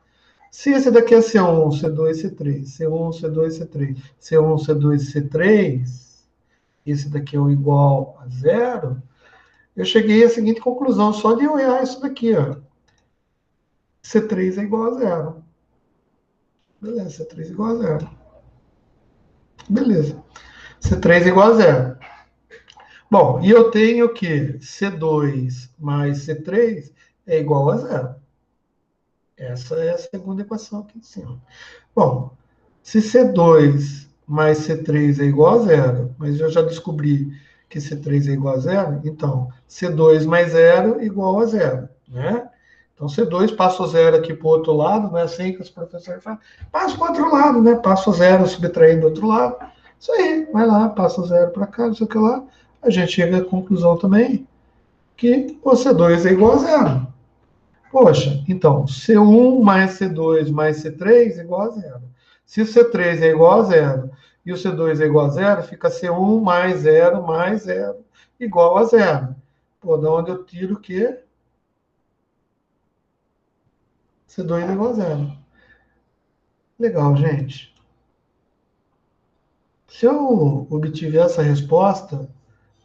Se esse daqui é C1, C2, C3, C1, C2, C3, C1, C2, C3, esse daqui é o igual a zero, eu cheguei à seguinte conclusão, só de olhar isso daqui, ó. C3 é igual a zero. Beleza, C3 é igual a zero. Beleza. C3 é igual a zero. Bom, e eu tenho que C2 mais C3 é igual a zero. Essa é a segunda equação aqui de cima. Bom, se C2 mais C3 é igual a zero, mas eu já descobri que C3 é igual a zero, então C2 mais zero é igual a zero, né? Então C2 passa o zero aqui para o outro lado, não é assim que os professores falam, passa para o outro lado, né? Passa o zero subtraindo do outro lado. Isso aí, vai lá, passa o zero para cá, não sei o que lá. A gente chega à conclusão também que o C2 é igual a zero. Poxa, então, C1 mais C2 mais C3 é igual a zero. Se o C3 é igual a zero e o C2 é igual a zero, fica C1 mais zero igual a zero. Pô, da onde eu tiro o quê? C2 é igual a zero. Legal, gente. Se eu obtiver essa resposta,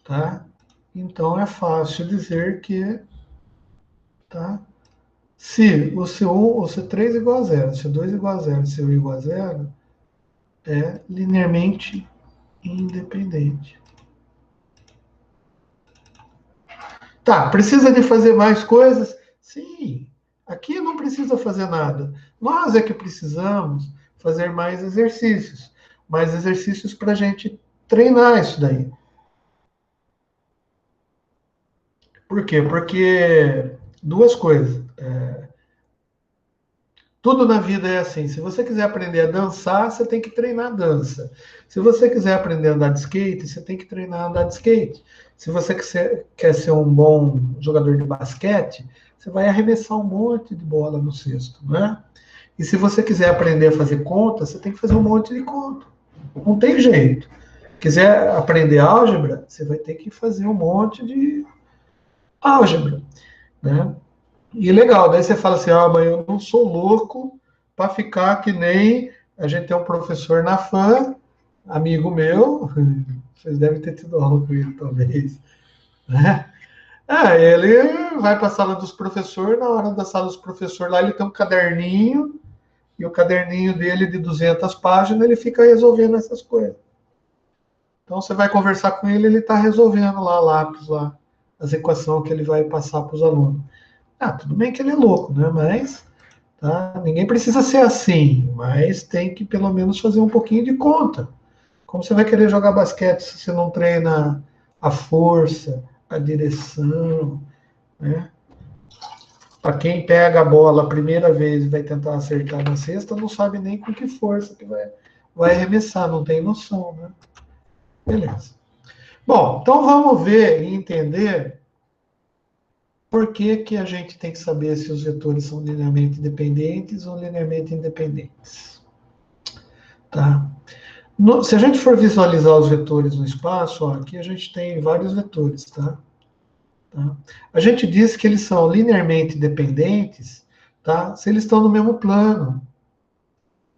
tá? Então é fácil dizer que, tá? Se o C1, o C3 é igual a zero, C2 é igual a zero, C1 é igual a zero, é linearmente independente. Tá, precisa de fazer mais coisas? Sim, aqui não precisa fazer nada. Nós é que precisamos fazer mais exercícios para a gente treinar isso daí. Por quê? Porque duas coisas. Tudo na vida é assim. Se você quiser aprender a dançar, você tem que treinar a dança. Se você quiser aprender a andar de skate, você tem que treinar a andar de skate. Se você quer ser um bom jogador de basquete, você vai arremessar um monte de bola no cesto, né? E se você quiser aprender a fazer conta, você tem que fazer um monte de conta. Não tem jeito. Quiser aprender álgebra, você vai ter que fazer um monte de álgebra, né? E legal, daí você fala assim, ah, mas eu não sou louco para ficar que nem a gente tem um professor na FAM, amigo meu, vocês devem ter tido aula com ele talvez, né? Ele vai para a sala dos professores, na hora da sala dos professores lá ele tem um caderninho, e o caderninho dele de 200 páginas, ele fica resolvendo essas coisas. Então você vai conversar com ele, ele está resolvendo lá, lápis lá, as equações que ele vai passar para os alunos. Ah, tudo bem que ele é louco, né? Mas tá? Ninguém precisa ser assim, mas tem que pelo menos fazer um pouquinho de conta. Como você vai querer jogar basquete se você não treina a força, a direção, né? Para quem pega a bola a primeira vez e vai tentar acertar na cesta, não sabe nem com que força que vai arremessar, não tem noção, né? Beleza. Bom, então vamos ver e entender Por que que a gente tem que saber se os vetores são linearmente dependentes ou linearmente independentes? Tá? Se a gente for visualizar os vetores no espaço, ó, aqui a gente tem vários vetores, tá? Tá? A gente diz que eles são linearmente dependentes, tá? Se eles estão no mesmo plano,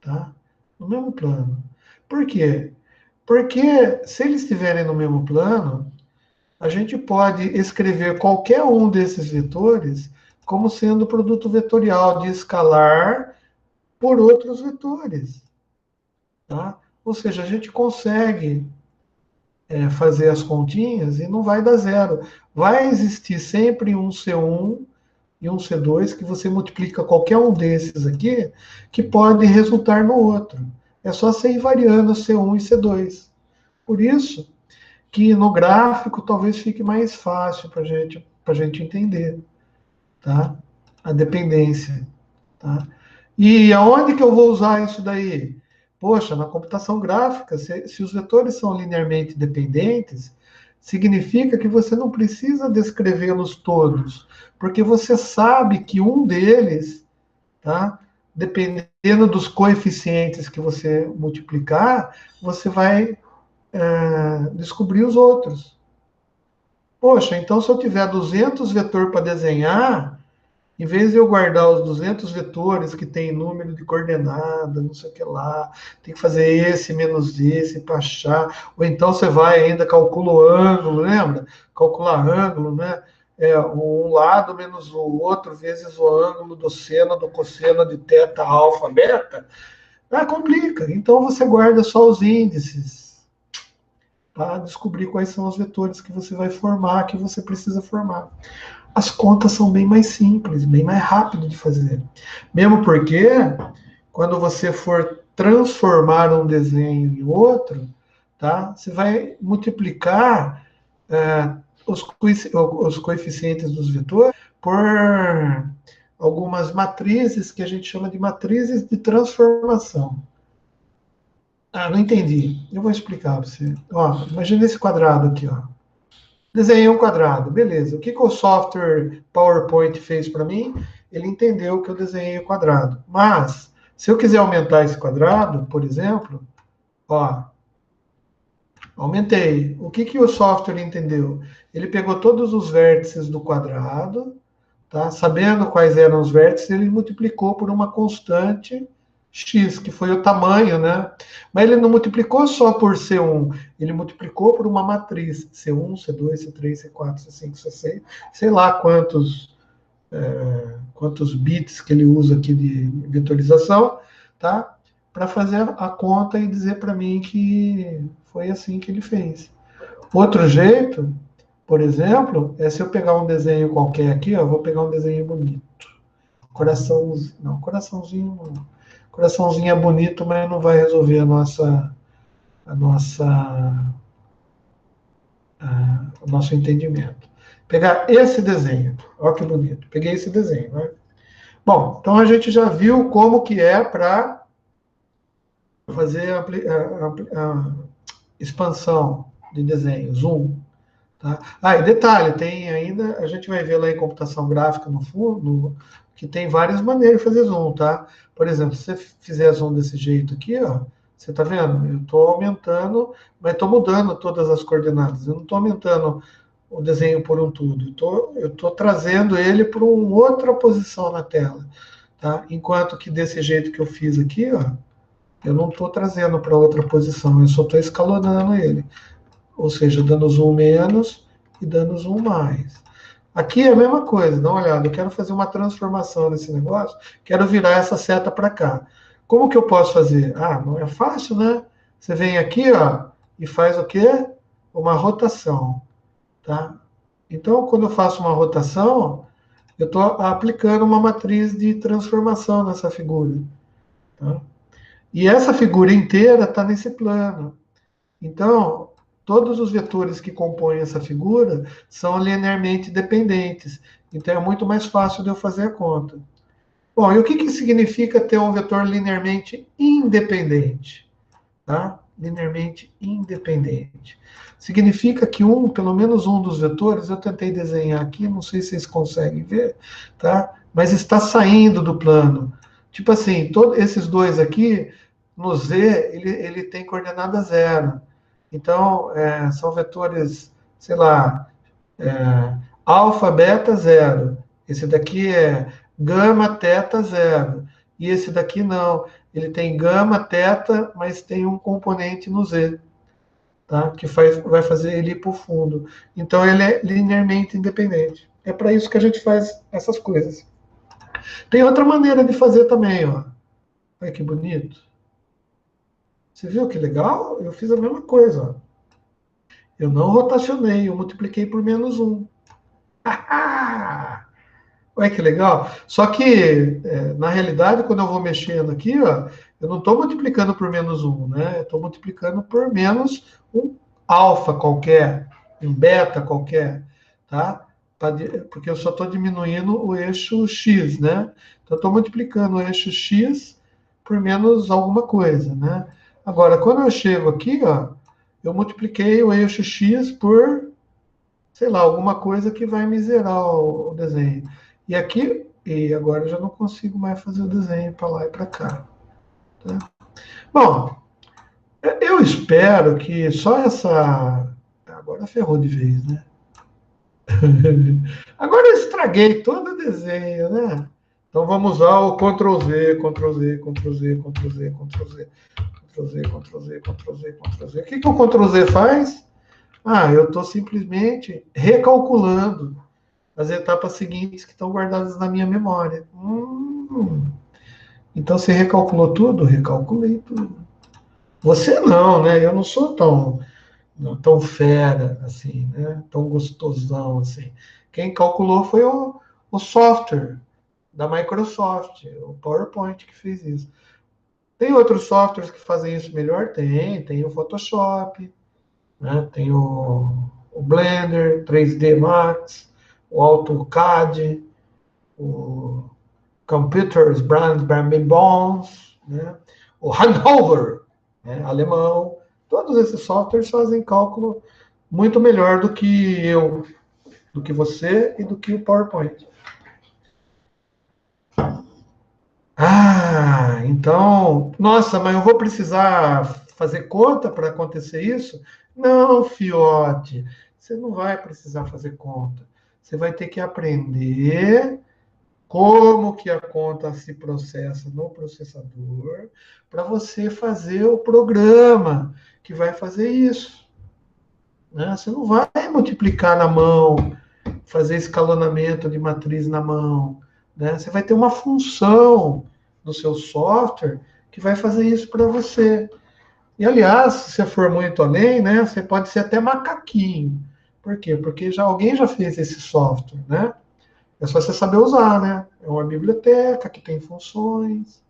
tá? No mesmo plano. Por quê? Porque se eles estiverem no mesmo plano, a gente pode escrever qualquer um desses vetores como sendo produto vetorial de escalar por outros vetores, tá? Ou seja, a gente consegue fazer as continhas e não vai dar zero. Vai existir sempre um C1 e um C2 que você multiplica qualquer um desses aqui, que pode resultar no outro. É só você ir variando C1 e C2. Por isso que no gráfico talvez fique mais fácil para gente entender, tá? A dependência, tá? E aonde que eu vou usar isso daí? Poxa, na computação gráfica, se os vetores são linearmente dependentes, significa que você não precisa descrevê-los todos, porque você sabe que um deles, tá? Dependendo dos coeficientes que você multiplicar, você vai descobrir os outros. Poxa, então se eu tiver 200 vetores para desenhar, em vez de eu guardar os 200 vetores que tem número de coordenada, não sei o que lá, tem que fazer esse menos esse para achar, ou então você vai ainda calcula o ângulo, lembra? Calcular ângulo, né? Um lado menos o outro vezes o ângulo do seno, do cosseno de teta, alfa, beta. Ah, complica. Então você guarda só os índices para descobrir quais são os vetores que você vai formar, que você precisa formar. As contas são bem mais simples, bem mais rápido de fazer. Mesmo porque, quando você for transformar um desenho em outro, tá? Você vai multiplicar os coeficientes dos vetores por algumas matrizes que a gente chama de matrizes de transformação. Ah, não entendi. Eu vou explicar para você. Ó, imagina esse quadrado aqui, ó. Desenhei um quadrado, beleza. O que, que o software PowerPoint fez para mim? Ele entendeu que eu desenhei o quadrado. Mas, se eu quiser aumentar esse quadrado, por exemplo, ó, aumentei. O que, que o software entendeu? Ele pegou todos os vértices do quadrado, tá? Sabendo quais eram os vértices, ele multiplicou por uma constante x, que foi o tamanho, né? Mas ele não multiplicou só por C1, ele multiplicou por uma matriz, C1, C2, C3, C4, C5, C6, sei lá quantos bits que ele usa aqui de vetorização, tá? Para fazer a conta e dizer para mim que foi assim que ele fez. Outro jeito, por exemplo, é se eu pegar um desenho qualquer aqui, ó, eu vou pegar um desenho bonito. Coraçãozinho, não, coraçãozinho não. Coraçãozinho é bonito, mas não vai resolver o nosso entendimento. Pegar esse desenho, olha que bonito. Peguei esse desenho, né? Bom, então a gente já viu como que é para fazer a expansão de desenho, zoom. Tá? Ah, e detalhe, tem ainda, a gente vai ver lá em computação gráfica no fundo, que tem várias maneiras de fazer zoom, tá? Por exemplo, se você fizer zoom desse jeito aqui, ó, você tá vendo? Eu estou aumentando, mas estou mudando todas as coordenadas. Eu não estou aumentando o desenho por um tudo. Eu tô trazendo ele para uma outra posição na tela, tá? Enquanto que desse jeito que eu fiz aqui, ó, eu não estou trazendo para outra posição, eu só estou escalonando ele. Ou seja, dando zoom menos e dando zoom mais. Aqui é a mesma coisa, dá uma olhada, eu quero fazer uma transformação nesse negócio, quero virar essa seta para cá. Como que eu posso fazer? Ah, não é fácil, né? Você vem aqui, ó, e faz o quê? Uma rotação, tá? Então, quando eu faço uma rotação, eu estou aplicando uma matriz de transformação nessa figura, tá? E essa figura inteira está nesse plano. Então, todos os vetores que compõem essa figura são linearmente dependentes. Então, é muito mais fácil de eu fazer a conta. Bom, e o que, que significa ter um vetor linearmente independente? Tá? linearmente independente. Significa que pelo menos um dos vetores, eu tentei desenhar aqui, não sei se vocês conseguem ver, tá? Mas está saindo do plano. Tipo assim, todos esses dois aqui, no Z, ele tem coordenada zero. Então, são vetores, sei lá, alfa, beta, zero. Esse daqui é gama, teta, zero. E esse daqui não. Ele tem gama, teta, mas tem um componente no Z, tá? Que vai fazer ele ir para o fundo. Então, ele é linearmente independente. É para isso que a gente faz essas coisas. Tem outra maneira de fazer também, ó. Olha que bonito. Você viu que legal? Eu fiz a mesma coisa, ó. Eu não rotacionei, eu multipliquei por menos um. Olha que legal. Só que, na realidade, quando eu vou mexendo aqui, ó, eu não estou multiplicando por menos um, né? Eu estou multiplicando por menos um alfa qualquer, um beta qualquer, tá? Porque eu só estou diminuindo o eixo x, né? Então, eu estou multiplicando o eixo x por menos alguma coisa, né? Agora, quando eu chego aqui, ó, eu multipliquei o eixo x por, sei lá, alguma coisa que vai me zerar o desenho. E aqui, e agora eu já não consigo mais fazer o desenho para lá e para cá. Tá? Bom, eu espero que só essa. Agora ferrou de vez, né? Agora eu estraguei todo o desenho, né? Então vamos usar o Ctrl Z, Ctrl Z, Ctrl Z, Ctrl Z, Ctrl Z, Ctrl Z, Ctrl Z, Ctrl Z, Ctrl Z. O que o Ctrl Z faz? Eu estou simplesmente recalculando as etapas seguintes que estão guardadas na minha memória. Então você recalculou tudo? Recalculei tudo. Você não, né? Eu não sou tão fera assim, né? Tão gostosão assim. Quem calculou foi o software da Microsoft, o PowerPoint que fez isso. Tem outros softwares que fazem isso melhor? Tem o Photoshop, né? Tem o Blender, 3D Max, o AutoCAD, o Computers Brand Bons, né? O Hanover, né? Alemão. Todos esses softwares fazem cálculo muito melhor do que eu, do que você e do que o PowerPoint. Então, nossa, mas eu vou precisar fazer conta para acontecer isso? Não, fiote, você não vai precisar fazer conta. Você vai ter que aprender como que a conta se processa no processador para você fazer o programa que vai fazer isso. Né? Você não vai multiplicar na mão, fazer escalonamento de matriz na mão. Né? Você vai ter uma função no seu software que vai fazer isso para você. E, aliás, se você for muito além, né, você pode ser até macaquinho. Por quê? Porque alguém já fez esse software, né? É só você saber usar, né? É uma biblioteca que tem funções,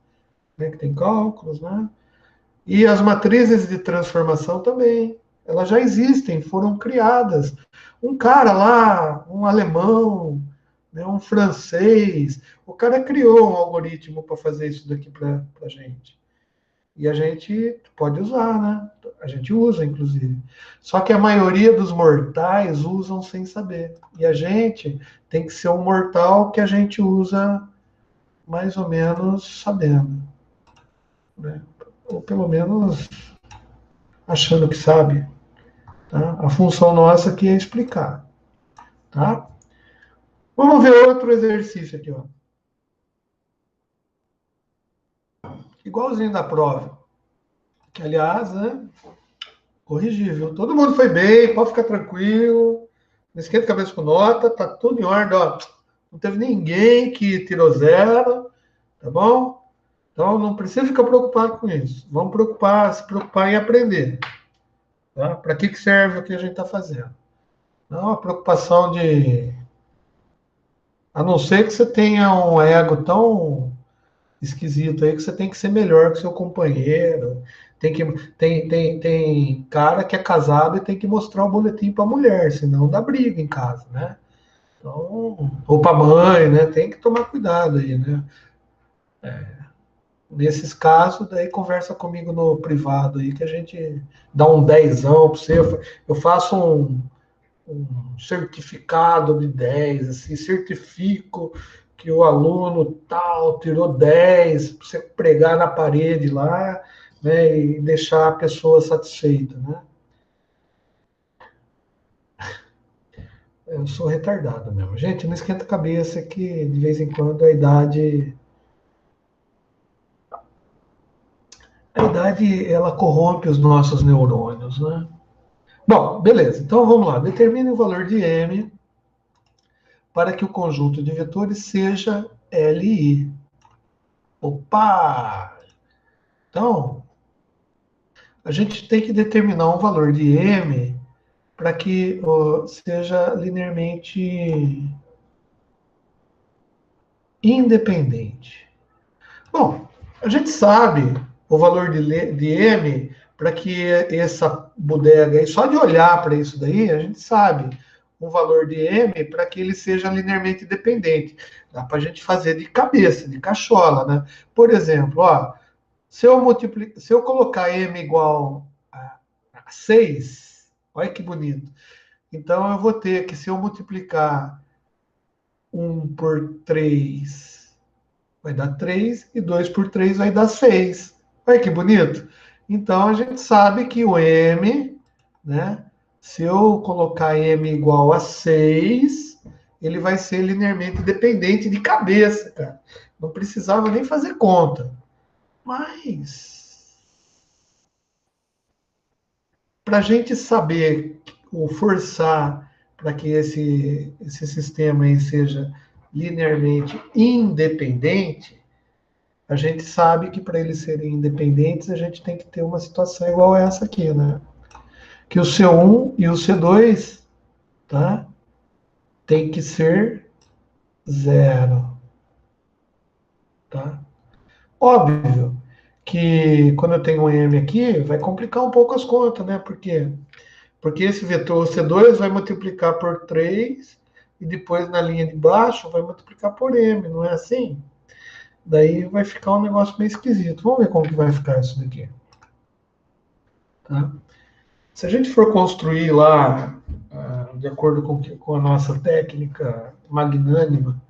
né, que tem cálculos, né? E as matrizes de transformação também. Elas já existem, foram criadas. Um cara lá, um alemão, né, um francês, o cara criou um algoritmo para fazer isso daqui para a gente. E a gente pode usar, né? A gente usa, inclusive. Só que a maioria dos mortais usam sem saber. E a gente tem que ser um mortal que a gente usa mais ou menos sabendo. Né? Ou pelo menos achando que sabe. Tá? A função nossa aqui é explicar. Tá? Vamos ver outro exercício aqui. Ó. Igualzinho da prova. Que, aliás, né? Corrigível. Todo mundo foi bem, pode ficar tranquilo. Não esquenta a cabeça com nota, tá tudo em ordem. Ó. Não teve ninguém que tirou zero, tá bom? Então não precisa ficar preocupado com isso. Vamos se preocupar em aprender. Tá? Para que serve o que a gente está fazendo? Não a preocupação de. A não ser que você tenha um ego tão esquisito aí que você tem que ser melhor que seu companheiro. Tem cara que é casado e tem que mostrar o boletim para a mulher, senão dá briga em casa, né? Então, ou para a mãe, né? Tem que tomar cuidado aí, né? Nesses casos, daí conversa comigo no privado aí, que a gente dá um dezão para você. Eu faço um certificado de 10, assim, certifico que o aluno tal tirou 10, para você pregar na parede lá, né, e deixar a pessoa satisfeita, né? Eu sou retardado mesmo. Gente, não esquenta a cabeça que de vez em quando a idade ela corrompe os nossos neurônios, né? Bom, beleza. Então vamos lá. Determine o valor de m para que o conjunto de vetores seja Li. Opa! Então, a gente tem que determinar um valor de m para que seja linearmente independente. Bom, a gente sabe o valor de m para que essa bodega aí, só de olhar para isso daí, a gente sabe o valor de m para que ele seja linearmente dependente. Dá para a gente fazer de cabeça, de cachola, né? Por exemplo, ó, se eu colocar m igual a 6, olha que bonito. Então eu vou ter que, se eu multiplicar 1 por 3 vai dar 3 e 2 por 3 vai dar 6. Olha que bonito. Então a gente sabe que o m, né? Se eu colocar m igual a 6, ele vai ser linearmente dependente de cabeça, cara. Não precisava nem fazer conta. Mas, para a gente saber ou forçar para que esse sistema aí seja linearmente independente, a gente sabe que para eles serem independentes, a gente tem que ter uma situação igual essa aqui, né? Que o C1 e o C2, tá? Tem que ser zero, tá? Óbvio que quando eu tenho um M aqui, vai complicar um pouco as contas, né? Porque esse vetor C2 vai multiplicar por 3 e depois na linha de baixo vai multiplicar por M, não é assim? Daí vai ficar um negócio meio esquisito. Vamos ver como que vai ficar isso daqui. Tá? Se a gente for construir lá, de acordo com a nossa técnica magnânima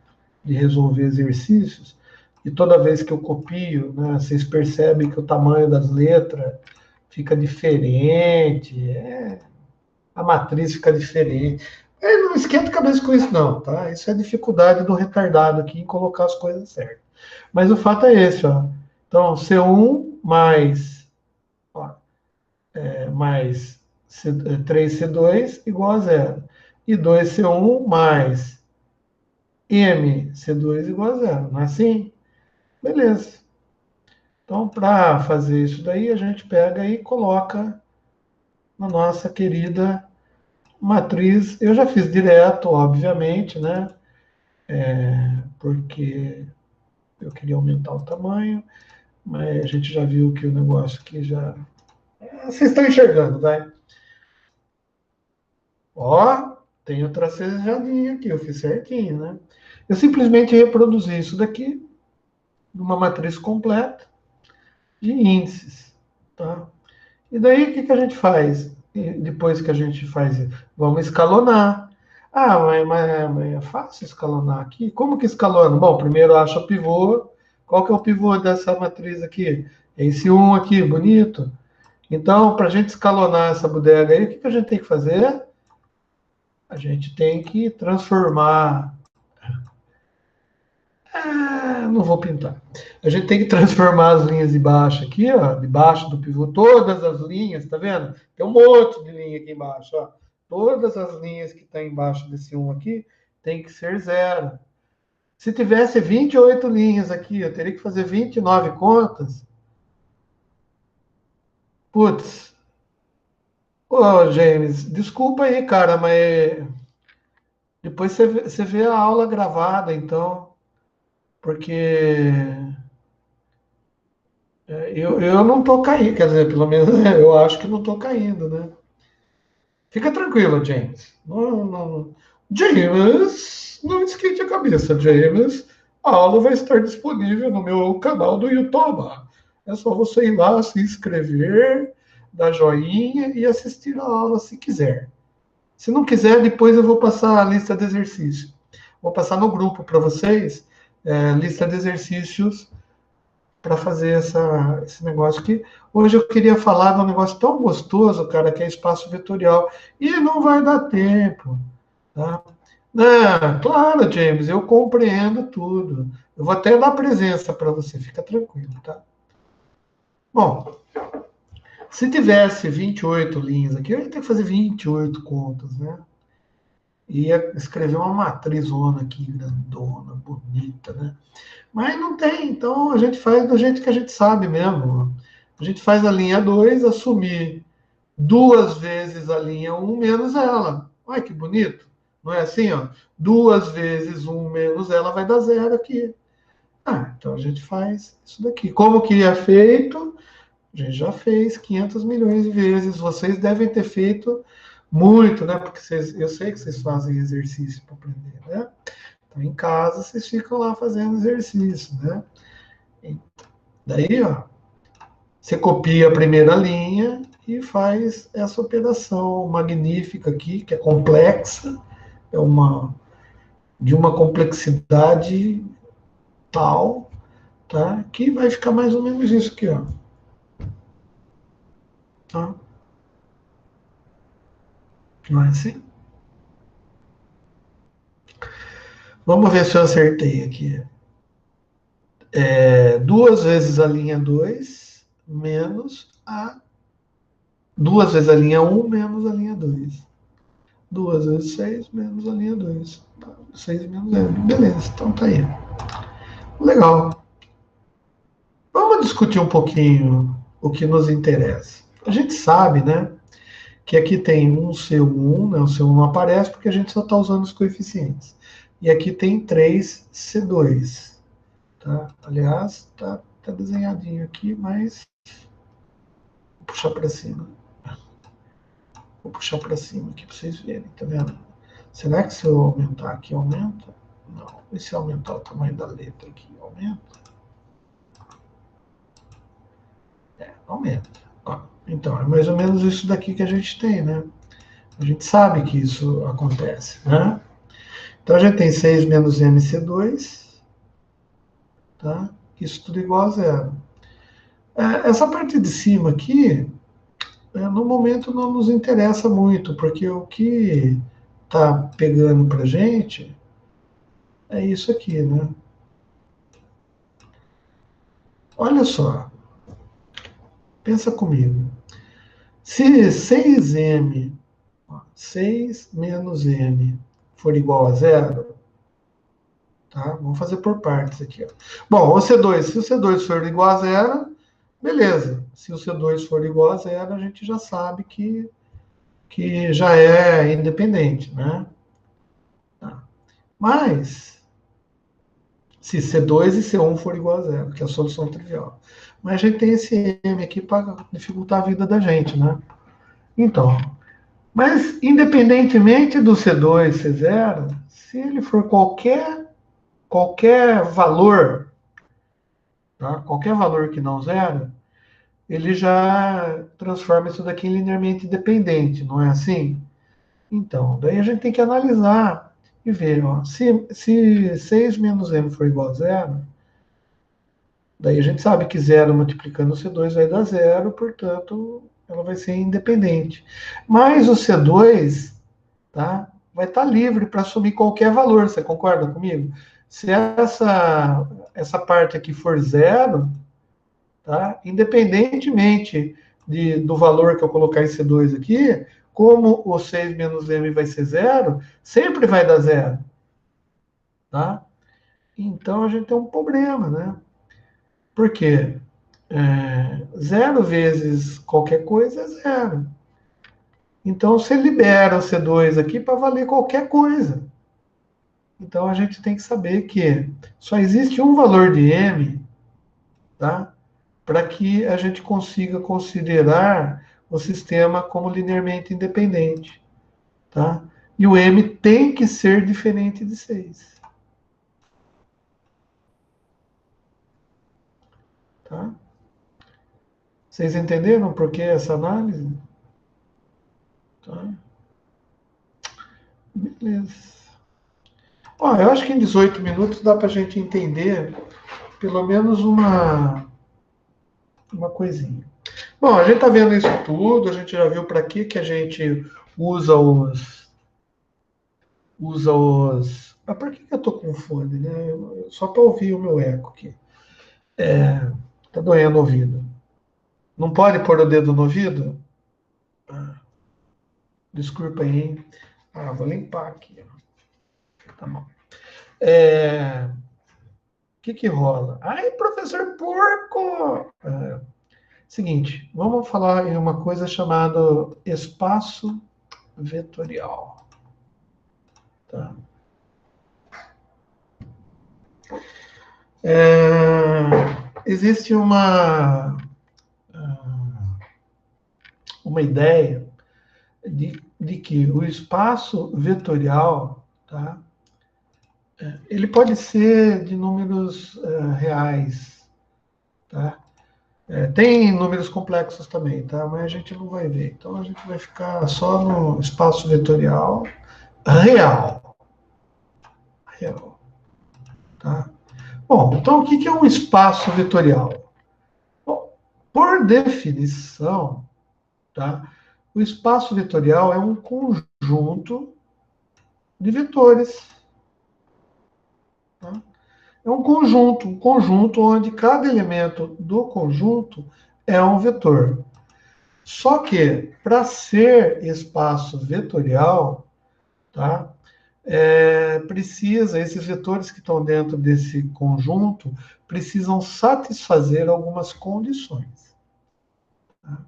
de resolver exercícios, e toda vez que eu copio, né, vocês percebem que o tamanho das letras fica diferente, a matriz fica diferente. Não esquenta a cabeça com isso, não, tá? Isso é dificuldade do retardado aqui em colocar as coisas certas. Mas o fato é esse, ó. Então, C1 mais 3C2 igual a zero. E 2C1 mais MC2 igual a zero. Não é assim? Beleza. Então, para fazer isso daí, a gente pega e coloca na nossa querida matriz. Eu já fiz direto, obviamente, né? Porque eu queria aumentar o tamanho, mas a gente já viu que o negócio aqui já. Vocês estão enxergando, vai? Ó, tem outra tracejadinha aqui, eu fiz certinho, né? Eu simplesmente reproduzi isso daqui numa matriz completa de índices, tá? E daí o que, que a gente faz? E depois que a gente faz, vamos escalonar. Ah, mas é fácil escalonar aqui? Como que escalona? Bom, primeiro acha o pivô. Qual que é o pivô dessa matriz aqui? É esse um aqui, bonito. Então, para a gente escalonar essa bodega aí, o que, que a gente tem que fazer? A gente tem que transformar. Não vou pintar. A gente tem que transformar as linhas de baixo aqui, ó, debaixo do pivô, todas as linhas, tá vendo? Tem um monte de linha aqui embaixo, ó. Todas as linhas que estão embaixo desse um aqui tem que ser zero. Se tivesse 28 linhas aqui, eu teria que fazer 29 contas. Putz, ô James, desculpa aí, cara, mas depois você vê a aula gravada, então, porque eu não tô caindo, quer dizer, pelo menos eu acho que não tô caindo, né? Fica tranquilo, James. James, não esquente a cabeça, James. A aula vai estar disponível no meu canal do YouTube. É só você ir lá, se inscrever, dar joinha e assistir a aula se quiser. Se não quiser, depois eu vou passar a lista de exercícios. Vou passar no grupo para vocês, lista de exercícios para fazer esse negócio aqui. Hoje eu queria falar de um negócio tão gostoso, cara, que é espaço vetorial. E não vai dar tempo, tá? Não, claro, James, eu compreendo tudo. Eu vou até dar presença para você, fica tranquilo, tá? Bom, se tivesse 28 linhas aqui, eu ia ter que fazer 28 contas, né? Ia escrever uma matrizona aqui, grandona, bonita, né? Mas não tem, então a gente faz do jeito que a gente sabe mesmo. A gente faz a linha 2 assumir duas vezes a linha um menos ela. Olha que bonito. Não é assim, ó? Duas vezes um menos ela vai dar zero aqui. Ah, então a gente faz isso daqui. Como que é feito? A gente já fez 500 milhões de vezes. Vocês devem ter feito muito, né? Porque eu sei que vocês fazem exercício para aprender, né? Então, em casa, vocês ficam lá fazendo exercício, né? Daí, ó, você copia a primeira linha e faz essa operação magnífica aqui, que é complexa, é de uma complexidade tal, tá? Que vai ficar mais ou menos isso aqui, ó. Tá? Não é assim? Vamos ver se eu acertei aqui. Duas vezes a linha 2 menos a. Duas vezes a linha um menos a linha 2. Duas vezes 6 menos a linha 2. 6 menos 0. Beleza, então tá aí. Legal. Vamos discutir um pouquinho o que nos interessa. A gente sabe, né, que aqui tem um C1, né, o C1 não aparece porque a gente só está usando os coeficientes. E aqui tem 3 C2. Tá? Aliás, tá desenhadinho aqui, mas vou puxar para cima. Vou puxar para cima aqui para vocês verem, tá vendo? Será que se eu aumentar aqui, aumenta? Não. E se aumentar o tamanho da letra aqui, aumenta? Aumenta. Ó, então, é mais ou menos isso daqui que a gente tem, né? A gente sabe que isso acontece, né? Então, a gente tem 6 menos mc2, tá? Isso tudo igual a zero. Essa parte de cima aqui, no momento não nos interessa muito, porque o que está pegando para a gente é isso aqui, né? Olha só, pensa comigo. Se 6 menos m for igual a zero, tá? Vamos fazer por partes aqui. Ó. Bom, se o C2 for igual a zero, beleza. Se o C2 for igual a zero, a gente já sabe que já é independente, né? Tá. Mas, se C2 e C1 for igual a zero, que é a solução trivial. Mas a gente tem esse M aqui para dificultar a vida da gente, né? Então, mas independentemente do C2 ser zero, se ele for qualquer valor, tá? Qualquer valor que não zero, ele já transforma isso daqui em linearmente dependente, não é assim? Então, daí a gente tem que analisar e ver, ó, se 6 menos m for igual a zero, daí a gente sabe que zero multiplicando o C2 vai dar zero, portanto, ela vai ser independente. Mas o C2, tá, vai estar livre para assumir qualquer valor, você concorda comigo? Se essa parte aqui for zero, tá, independentemente do valor que eu colocar em C2 aqui, como o 6 menos m vai ser zero, sempre vai dar zero. Tá? Então a gente tem um problema, né? Por quê? Zero vezes qualquer coisa é zero. Então você libera o C2 aqui para valer qualquer coisa. Então a gente tem que saber que só existe um valor de m, tá? Para que a gente consiga considerar o sistema como linearmente independente, tá? E o m tem que ser diferente de 6. Tá? Vocês entenderam por que essa análise? Tá? Beleza. Ó, eu acho que em 18 minutos dá para a gente entender pelo menos uma coisinha. Bom, a gente está vendo isso tudo, a gente já viu para que a gente usa Ah, por que eu tô com fone, né? Só para ouvir o meu eco aqui. Tá doendo o ouvido. Não pode pôr o dedo no ouvido? Ah, desculpa aí, hein? Ah, vou limpar aqui. Tá bom. O que rola? Ai, professor porco! Seguinte, vamos falar em uma coisa chamada espaço vetorial. Tá? Existe uma ideia de que o espaço vetorial, tá? Ele pode ser de números reais, tá? Tem números complexos também, tá? Mas a gente não vai ver. Então a gente vai ficar só no espaço vetorial real. Real, tá? Bom, então o que é um espaço vetorial? Bom, por definição, tá? O espaço vetorial é um conjunto de vetores. Tá? É um conjunto onde cada elemento do conjunto é um vetor. Só que, para ser espaço vetorial, tá? Esses vetores que estão dentro desse conjunto precisam satisfazer algumas condições. Tá?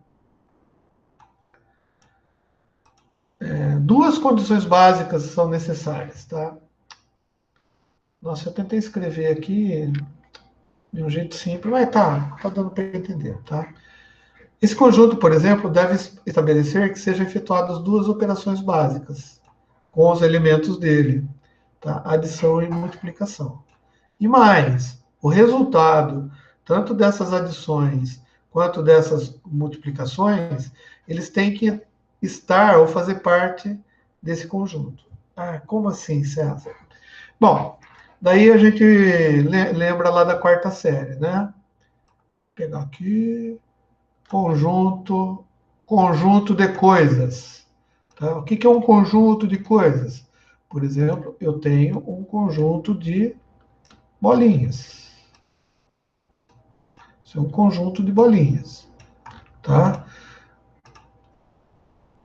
Duas condições básicas são necessárias. Tá? Nossa, eu tentei escrever aqui de um jeito simples, mas tá dando para entender. Tá? Esse conjunto, por exemplo, deve estabelecer que sejam efetuadas duas operações básicas com os elementos dele, tá? Adição e multiplicação. E mais, o resultado, tanto dessas adições quanto dessas multiplicações, eles têm que estar ou fazer parte desse conjunto. Ah, como assim, César? Bom, daí a gente lembra lá da quarta série, né? Vou pegar aqui, conjunto de coisas. Tá? O que é um conjunto de coisas? Por exemplo, eu tenho um conjunto de bolinhas. Isso é um conjunto de bolinhas. Tá?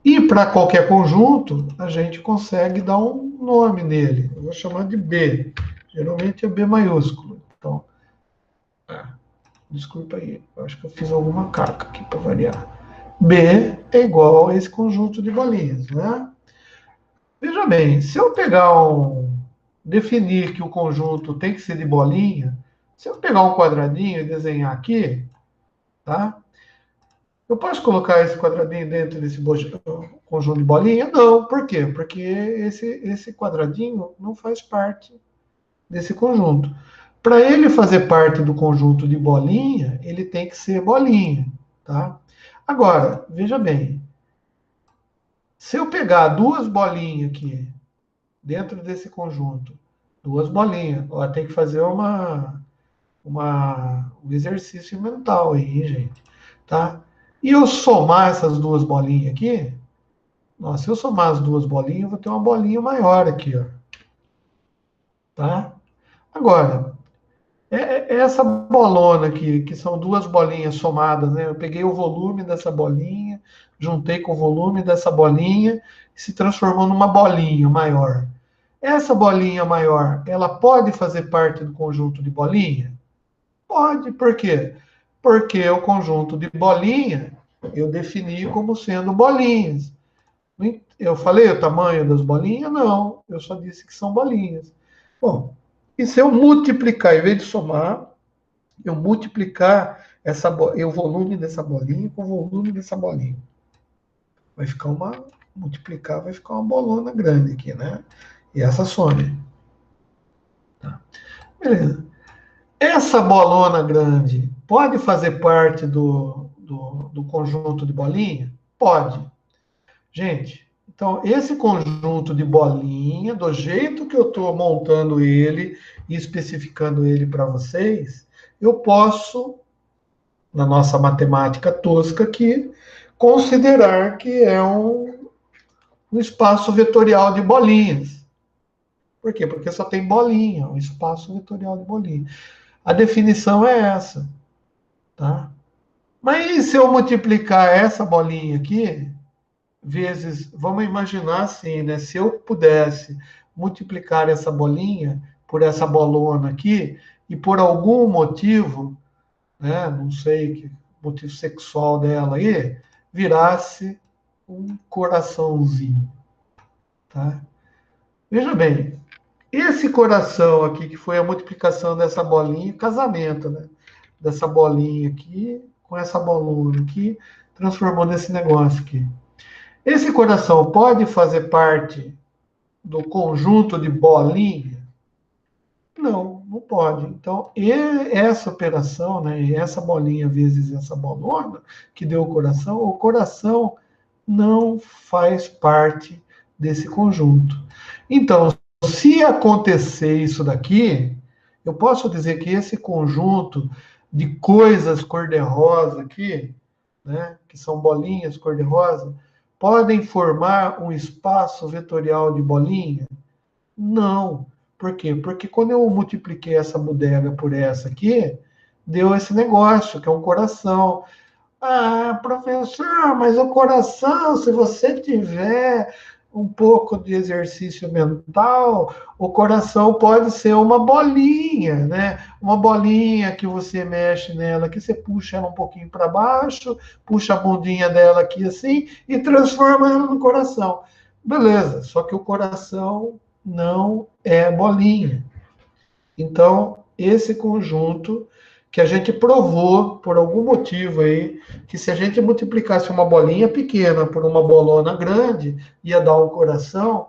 E para qualquer conjunto, a gente consegue dar um nome nele. Eu vou chamar de B. Geralmente é B maiúsculo. Então, desculpa aí, eu acho que eu fiz alguma caca aqui para variar. B é igual a esse conjunto de bolinhas, né? Veja bem, se eu definir que o conjunto tem que ser de bolinha, se eu pegar um quadradinho e desenhar aqui, tá? Eu posso colocar esse quadradinho dentro desse conjunto de bolinha? Não. Por quê? Porque esse quadradinho não faz parte desse conjunto. Para ele fazer parte do conjunto de bolinha, ele tem que ser bolinha, tá? Agora, veja bem, se eu pegar duas bolinhas aqui dentro desse conjunto, duas bolinhas, ó, tem que fazer um exercício mental aí, gente, tá? E eu somar essas duas bolinhas aqui, nossa, se eu somar as duas bolinhas, eu vou ter uma bolinha maior aqui, ó. Tá? Agora, essa bolona aqui, que são duas bolinhas somadas, né? Eu peguei o volume dessa bolinha, juntei com o volume dessa bolinha, e se transformou numa bolinha maior. Essa bolinha maior, ela pode fazer parte do conjunto de bolinha? Pode, por quê? Porque o conjunto de bolinha eu defini como sendo bolinhas. Eu falei o tamanho das bolinhas? Não, eu só disse que são bolinhas. Bom, e se eu multiplicar, em vez de somar, eu multiplicar o volume dessa bolinha com o volume dessa bolinha? Vai ficar multiplicar, vai ficar uma bolona grande aqui, né? E essa some. Tá. Beleza. Essa bolona grande pode fazer parte do conjunto de bolinha? Pode. Gente, então, esse conjunto de bolinha, do jeito que eu estou montando ele e especificando ele para vocês, eu posso, na nossa matemática tosca aqui, considerar que é um espaço vetorial de bolinhas. Por quê? Porque só tem bolinha, um espaço vetorial de bolinha. A definição é essa, tá? Mas e se eu multiplicar essa bolinha aqui vezes, vamos imaginar assim, né? Se eu pudesse multiplicar essa bolinha por essa bolona aqui e por algum motivo, né? Não sei que motivo sexual dela aí, virasse um coraçãozinho, tá? Veja bem, esse coração aqui que foi a multiplicação dessa bolinha, casamento, né? Dessa bolinha aqui com essa bolona aqui, transformou nesse negócio aqui. Esse coração pode fazer parte do conjunto de bolinha? Não, não pode. Então, essa operação, né, essa bolinha vezes essa bolona que deu o coração não faz parte desse conjunto. Então, se acontecer isso daqui, eu posso dizer que esse conjunto de coisas cor-de-rosa aqui, né, que são bolinhas cor-de-rosa, podem formar um espaço vetorial de bolinha? Não. Por quê? Porque quando eu multipliquei essa bodega por essa aqui, deu esse negócio, que é um coração. Ah, professor, mas o coração, se você tiver um pouco de exercício mental, o coração pode ser uma bolinha, né? Uma bolinha que você mexe nela, que você puxa ela um pouquinho para baixo, puxa a bundinha dela aqui assim e transforma ela no coração. Beleza, só que o coração não é bolinha. Então, esse conjunto que a gente provou, por algum motivo aí, que se a gente multiplicasse uma bolinha pequena por uma bolona grande, ia dar um coração,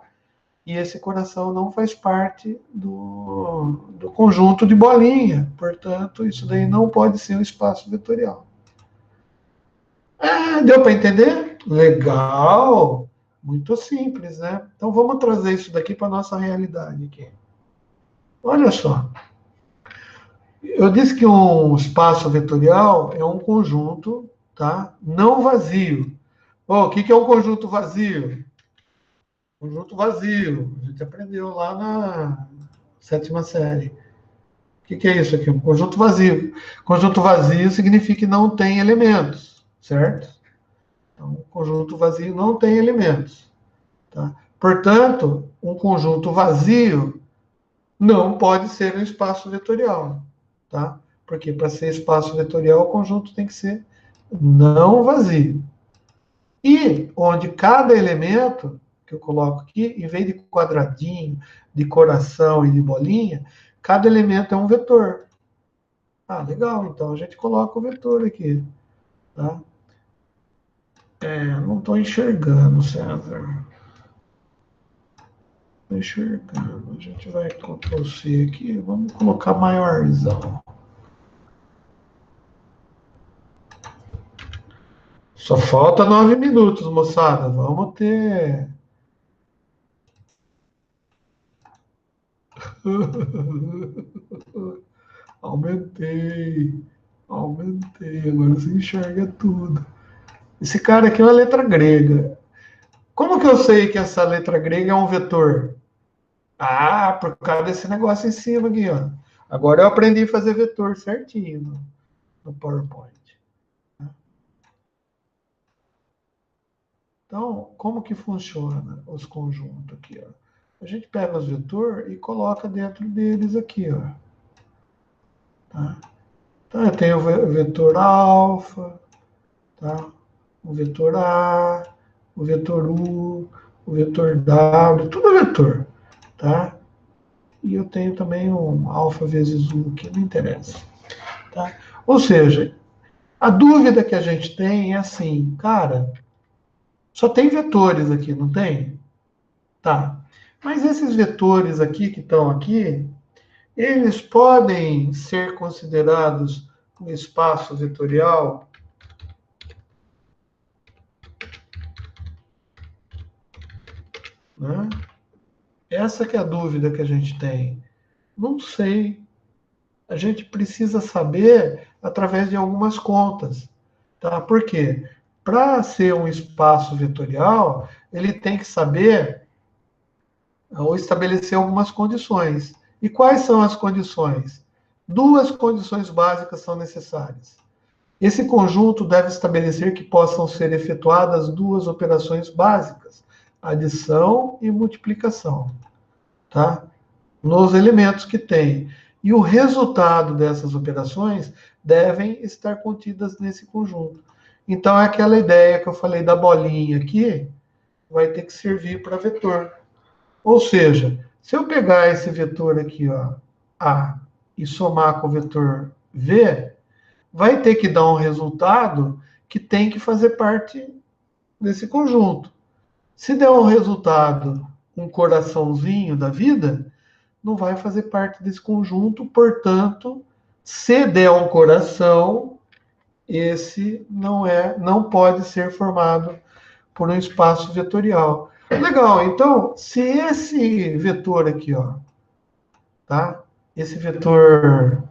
e esse coração não faz parte do conjunto de bolinha. Portanto, isso daí não pode ser um espaço vetorial. Deu para entender? Legal! Muito simples, né? Então, vamos trazer isso daqui para a nossa realidade aqui. Olha só. Eu disse que um espaço vetorial é um conjunto, tá? Não vazio. O que é um conjunto vazio? Conjunto vazio. A gente aprendeu lá na sétima série. O que é isso aqui? Um conjunto vazio. Conjunto vazio significa que não tem elementos, certo? Então, conjunto vazio não tem elementos. Tá? Portanto, um conjunto vazio não pode ser um espaço vetorial. Tá? Porque para ser espaço vetorial, o conjunto tem que ser não vazio. E onde cada elemento que eu coloco aqui, em vez de quadradinho, de coração e de bolinha, cada elemento é um vetor. Ah, legal, então a gente coloca o vetor aqui. Tá? Não estou enxergando, César. Estou enxergando. A gente vai Ctrl C aqui, vamos colocar maiorzão. Só falta 9 minutos, moçada. Vamos ter. Aumentei. Aumentei. Agora você enxerga tudo. Esse cara aqui é uma letra grega. Como que eu sei que essa letra grega é um vetor? Ah, por causa desse negócio em cima aqui, ó. Agora eu aprendi a fazer vetor certinho no PowerPoint. Então, como que funciona os conjuntos aqui, ó? A gente pega os vetores e coloca dentro deles aqui, ó. Tá? Então, eu tenho o vetor alfa, tá? O vetor A, o vetor U, o vetor W, tudo vetor, tá? E eu tenho também um alfa vezes U, que não interessa, tá? Ou seja, a dúvida que a gente tem é assim, cara, só tem vetores aqui, não tem? Tá. Mas esses vetores aqui que estão aqui, eles podem ser considerados um espaço vetorial, né? Essa que é a dúvida que a gente tem. Não sei. A gente precisa saber através de algumas contas, tá? Por quê? Para ser um espaço vetorial, ele tem que saber ou estabelecer algumas condições. E quais são as condições? Duas condições básicas são necessárias. Esse conjunto deve estabelecer que possam ser efetuadas duas operações básicas, adição e multiplicação, tá? Nos elementos que tem. E o resultado dessas operações devem estar contidas nesse conjunto. Então, é aquela ideia que eu falei da bolinha aqui, vai ter que servir para vetor. Ou seja, se eu pegar esse vetor aqui, ó, A, e somar com o vetor V, vai ter que dar um resultado que tem que fazer parte desse conjunto. Se der um resultado, um coraçãozinho da vida, não vai fazer parte desse conjunto, portanto, se der um coração, esse não pode ser formado por um espaço vetorial. Legal, então, se esse vetor aqui, ó, tá? Esse vetor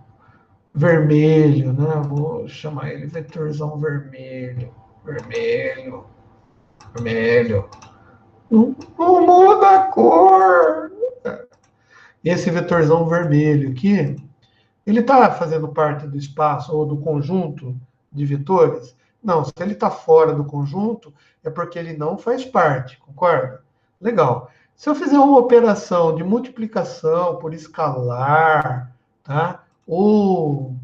vermelho, né? Vou chamar ele vetorzão vermelho, vermelho, vermelho. Não muda a cor. Esse vetorzão vermelho aqui, ele está fazendo parte do espaço ou do conjunto de vetores? Não, se ele está fora do conjunto, é porque ele não faz parte, concorda? Legal. Se eu fizer uma operação de multiplicação por escalar, tá? Ou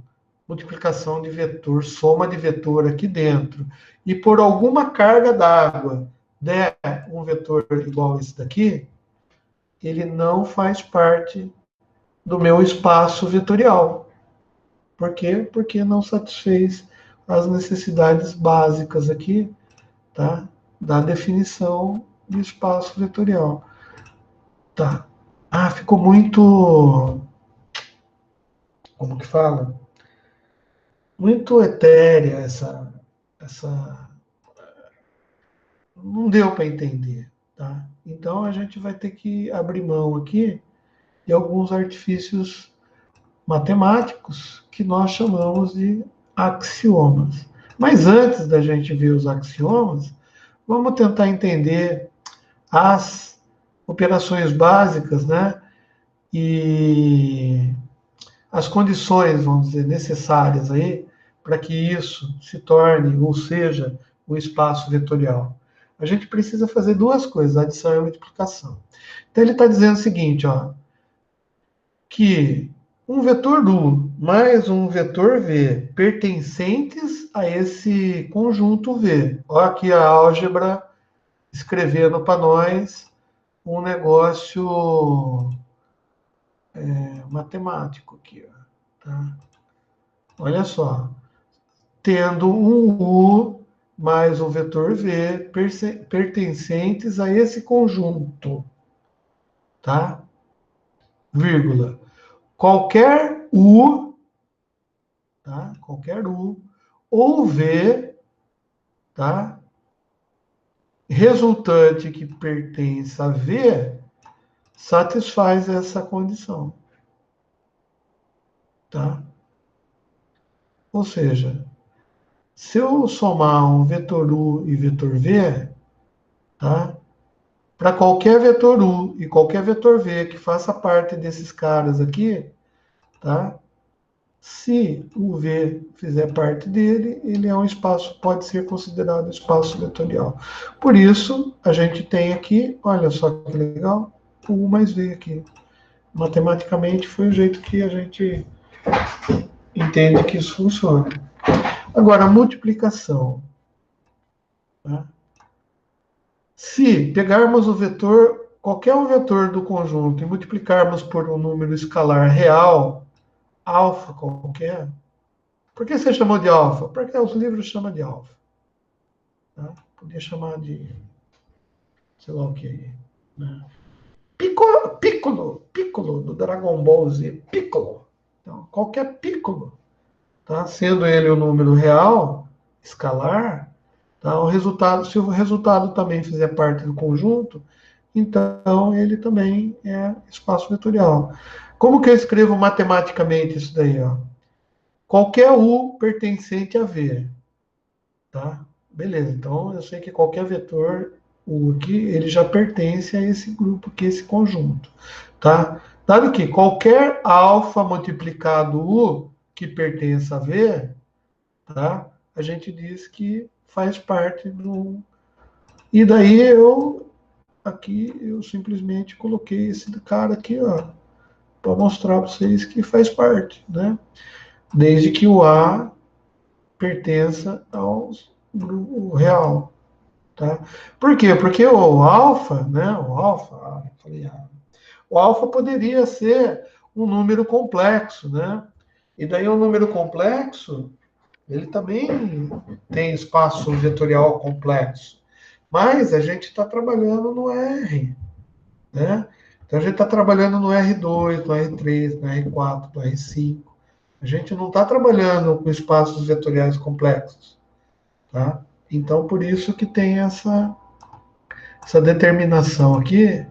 multiplicação de vetor, soma de vetor aqui dentro, e por alguma carga d'água der um vetor igual a esse daqui, ele não faz parte do meu espaço vetorial. Por quê? Porque não satisfez as necessidades básicas aqui, tá? Da definição de espaço vetorial. Tá. Ah, ficou muito. Como que fala? Muito etérea essa. Não deu para entender, tá? Então a gente vai ter que abrir mão aqui de alguns artifícios matemáticos que nós chamamos de axiomas. Mas antes da gente ver os axiomas, vamos tentar entender as operações básicas, né? E as condições, vamos dizer, necessárias aí para que isso se torne ou seja um espaço vetorial. A gente precisa fazer duas coisas, adição e multiplicação. Então ele está dizendo o seguinte, ó, que um vetor U mais um vetor V pertencentes a esse conjunto V. Olha aqui a álgebra escrevendo para nós um negócio matemático aqui. Ó, tá? Olha só. Tendo um U mais um vetor V pertencentes a esse conjunto. Tá? Vírgula. Qualquer U, tá? Qualquer U, ou V, tá? Resultante que pertence a V, satisfaz essa condição. Tá? Ou seja, se eu somar um vetor U e vetor V, tá? Para qualquer vetor U e qualquer vetor V que faça parte desses caras aqui, tá? Se o V fizer parte dele, ele é um espaço, pode ser considerado espaço vetorial. Por isso, a gente tem aqui, olha só que legal, o U mais V aqui. Matematicamente, foi o jeito que a gente entende que isso funciona. Agora, a multiplicação. Tá? Se pegarmos o vetor, qualquer um vetor do conjunto, e multiplicarmos por um número escalar real, alfa qualquer. Por que você chamou de alfa? Porque os livros chamam de alfa. Tá? Podia chamar de, sei lá o que. Né? Piccolo do Dragon Ball Z. Piccolo. Então, qualquer Piccolo. tá? Sendo ele um número real, escalar, tá? O resultado, se o resultado também fizer parte do conjunto, então ele também é espaço vetorial. Como que eu escrevo matematicamente isso daí, ó? Qualquer U pertencente a V, tá? Beleza, então eu sei que qualquer vetor U aqui, ele já pertence a esse grupo, que é esse conjunto, tá? Dado que qualquer alfa multiplicado U que pertença a V, tá? A gente diz que faz parte do... E daí aqui, eu simplesmente coloquei esse cara aqui, ó, para mostrar para vocês que faz parte, né? Desde que o A pertença ao grupo real, tá? Por quê? Porque o alfa, né? O alfa poderia ser um número complexo, né? E daí um número complexo, ele também tem espaço vetorial complexo. Mas a gente está trabalhando no R, né? Então a gente está trabalhando no R2, no R3, no R4, no R5. A gente não está trabalhando com espaços vetoriais complexos, tá? Então por isso que tem essa determinação aqui,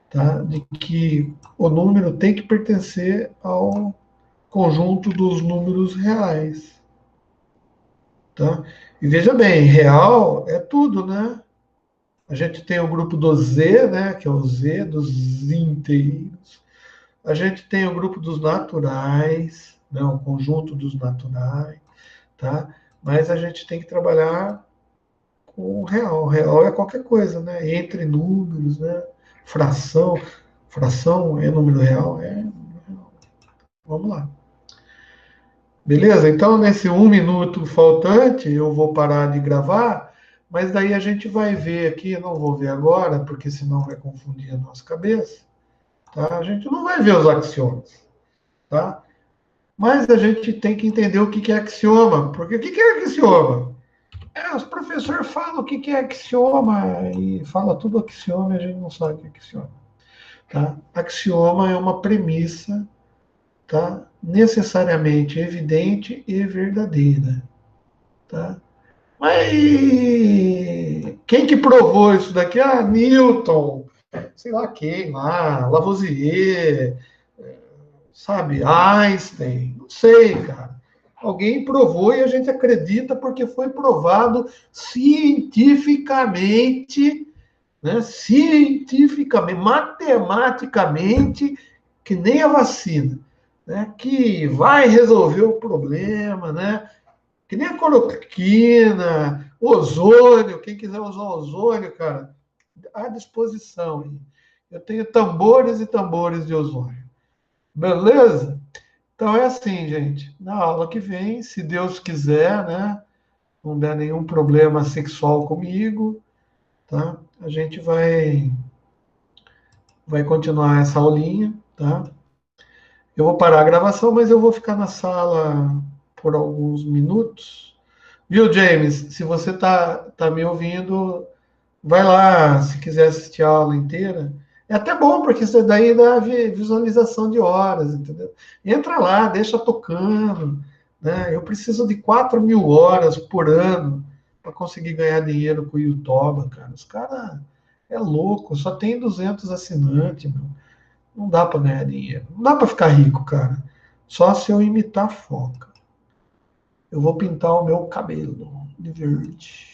tá? De que o número tem que pertencer ao conjunto dos números reais, tá? E veja bem, real é tudo, né? A gente tem o grupo do Z, né, que é o Z dos inteiros. A gente tem o grupo dos naturais, né, o conjunto dos naturais, tá? Mas a gente tem que trabalhar com o real. O real é qualquer coisa, né? Entre números, né? Fração. Fração é número real? É número real. Vamos lá. Beleza? Então, nesse 1 minuto faltante, eu vou parar de gravar, mas daí a gente vai ver aqui, eu não vou ver agora, porque senão vai confundir a nossa cabeça, tá? A gente não vai ver os axiomas, tá? Mas a gente tem que entender o que é axioma, porque o que é axioma? Os professores falam o que é axioma e fala tudo axioma e a gente não sabe o que é axioma, tá? Axioma é uma premissa, tá? Necessariamente evidente e verdadeira, tá? Mas quem que provou isso daqui? Ah, Newton, sei lá quem lá, Lavoisier, sabe, Einstein, não sei, cara. Alguém provou e a gente acredita porque foi provado cientificamente, né? Cientificamente, matematicamente, que nem a vacina, né? Que vai resolver o problema, né? Que nem a cloroquina, ozônio, quem quiser usar ozônio, cara, à disposição. Eu tenho tambores e tambores de ozônio. Beleza? Então é assim, gente. Na aula que vem, se Deus quiser, né? Não der nenhum problema sexual comigo, tá? A gente vai continuar essa aulinha, tá? Eu vou parar a gravação, mas eu vou ficar na sala por alguns minutos. Viu, James? Se você tá me ouvindo, vai lá, se quiser assistir a aula inteira. É até bom, porque isso daí dá visualização de horas, entendeu? Entra lá, deixa tocando. Né? Eu preciso de 4.000 horas por ano para conseguir ganhar dinheiro com o YouTube, cara. Os caras é louco, só tem 200 assinantes, meu. Não dá para ganhar dinheiro. Não dá para ficar rico, cara. Só se eu imitar foca. Eu vou pintar o meu cabelo de verde.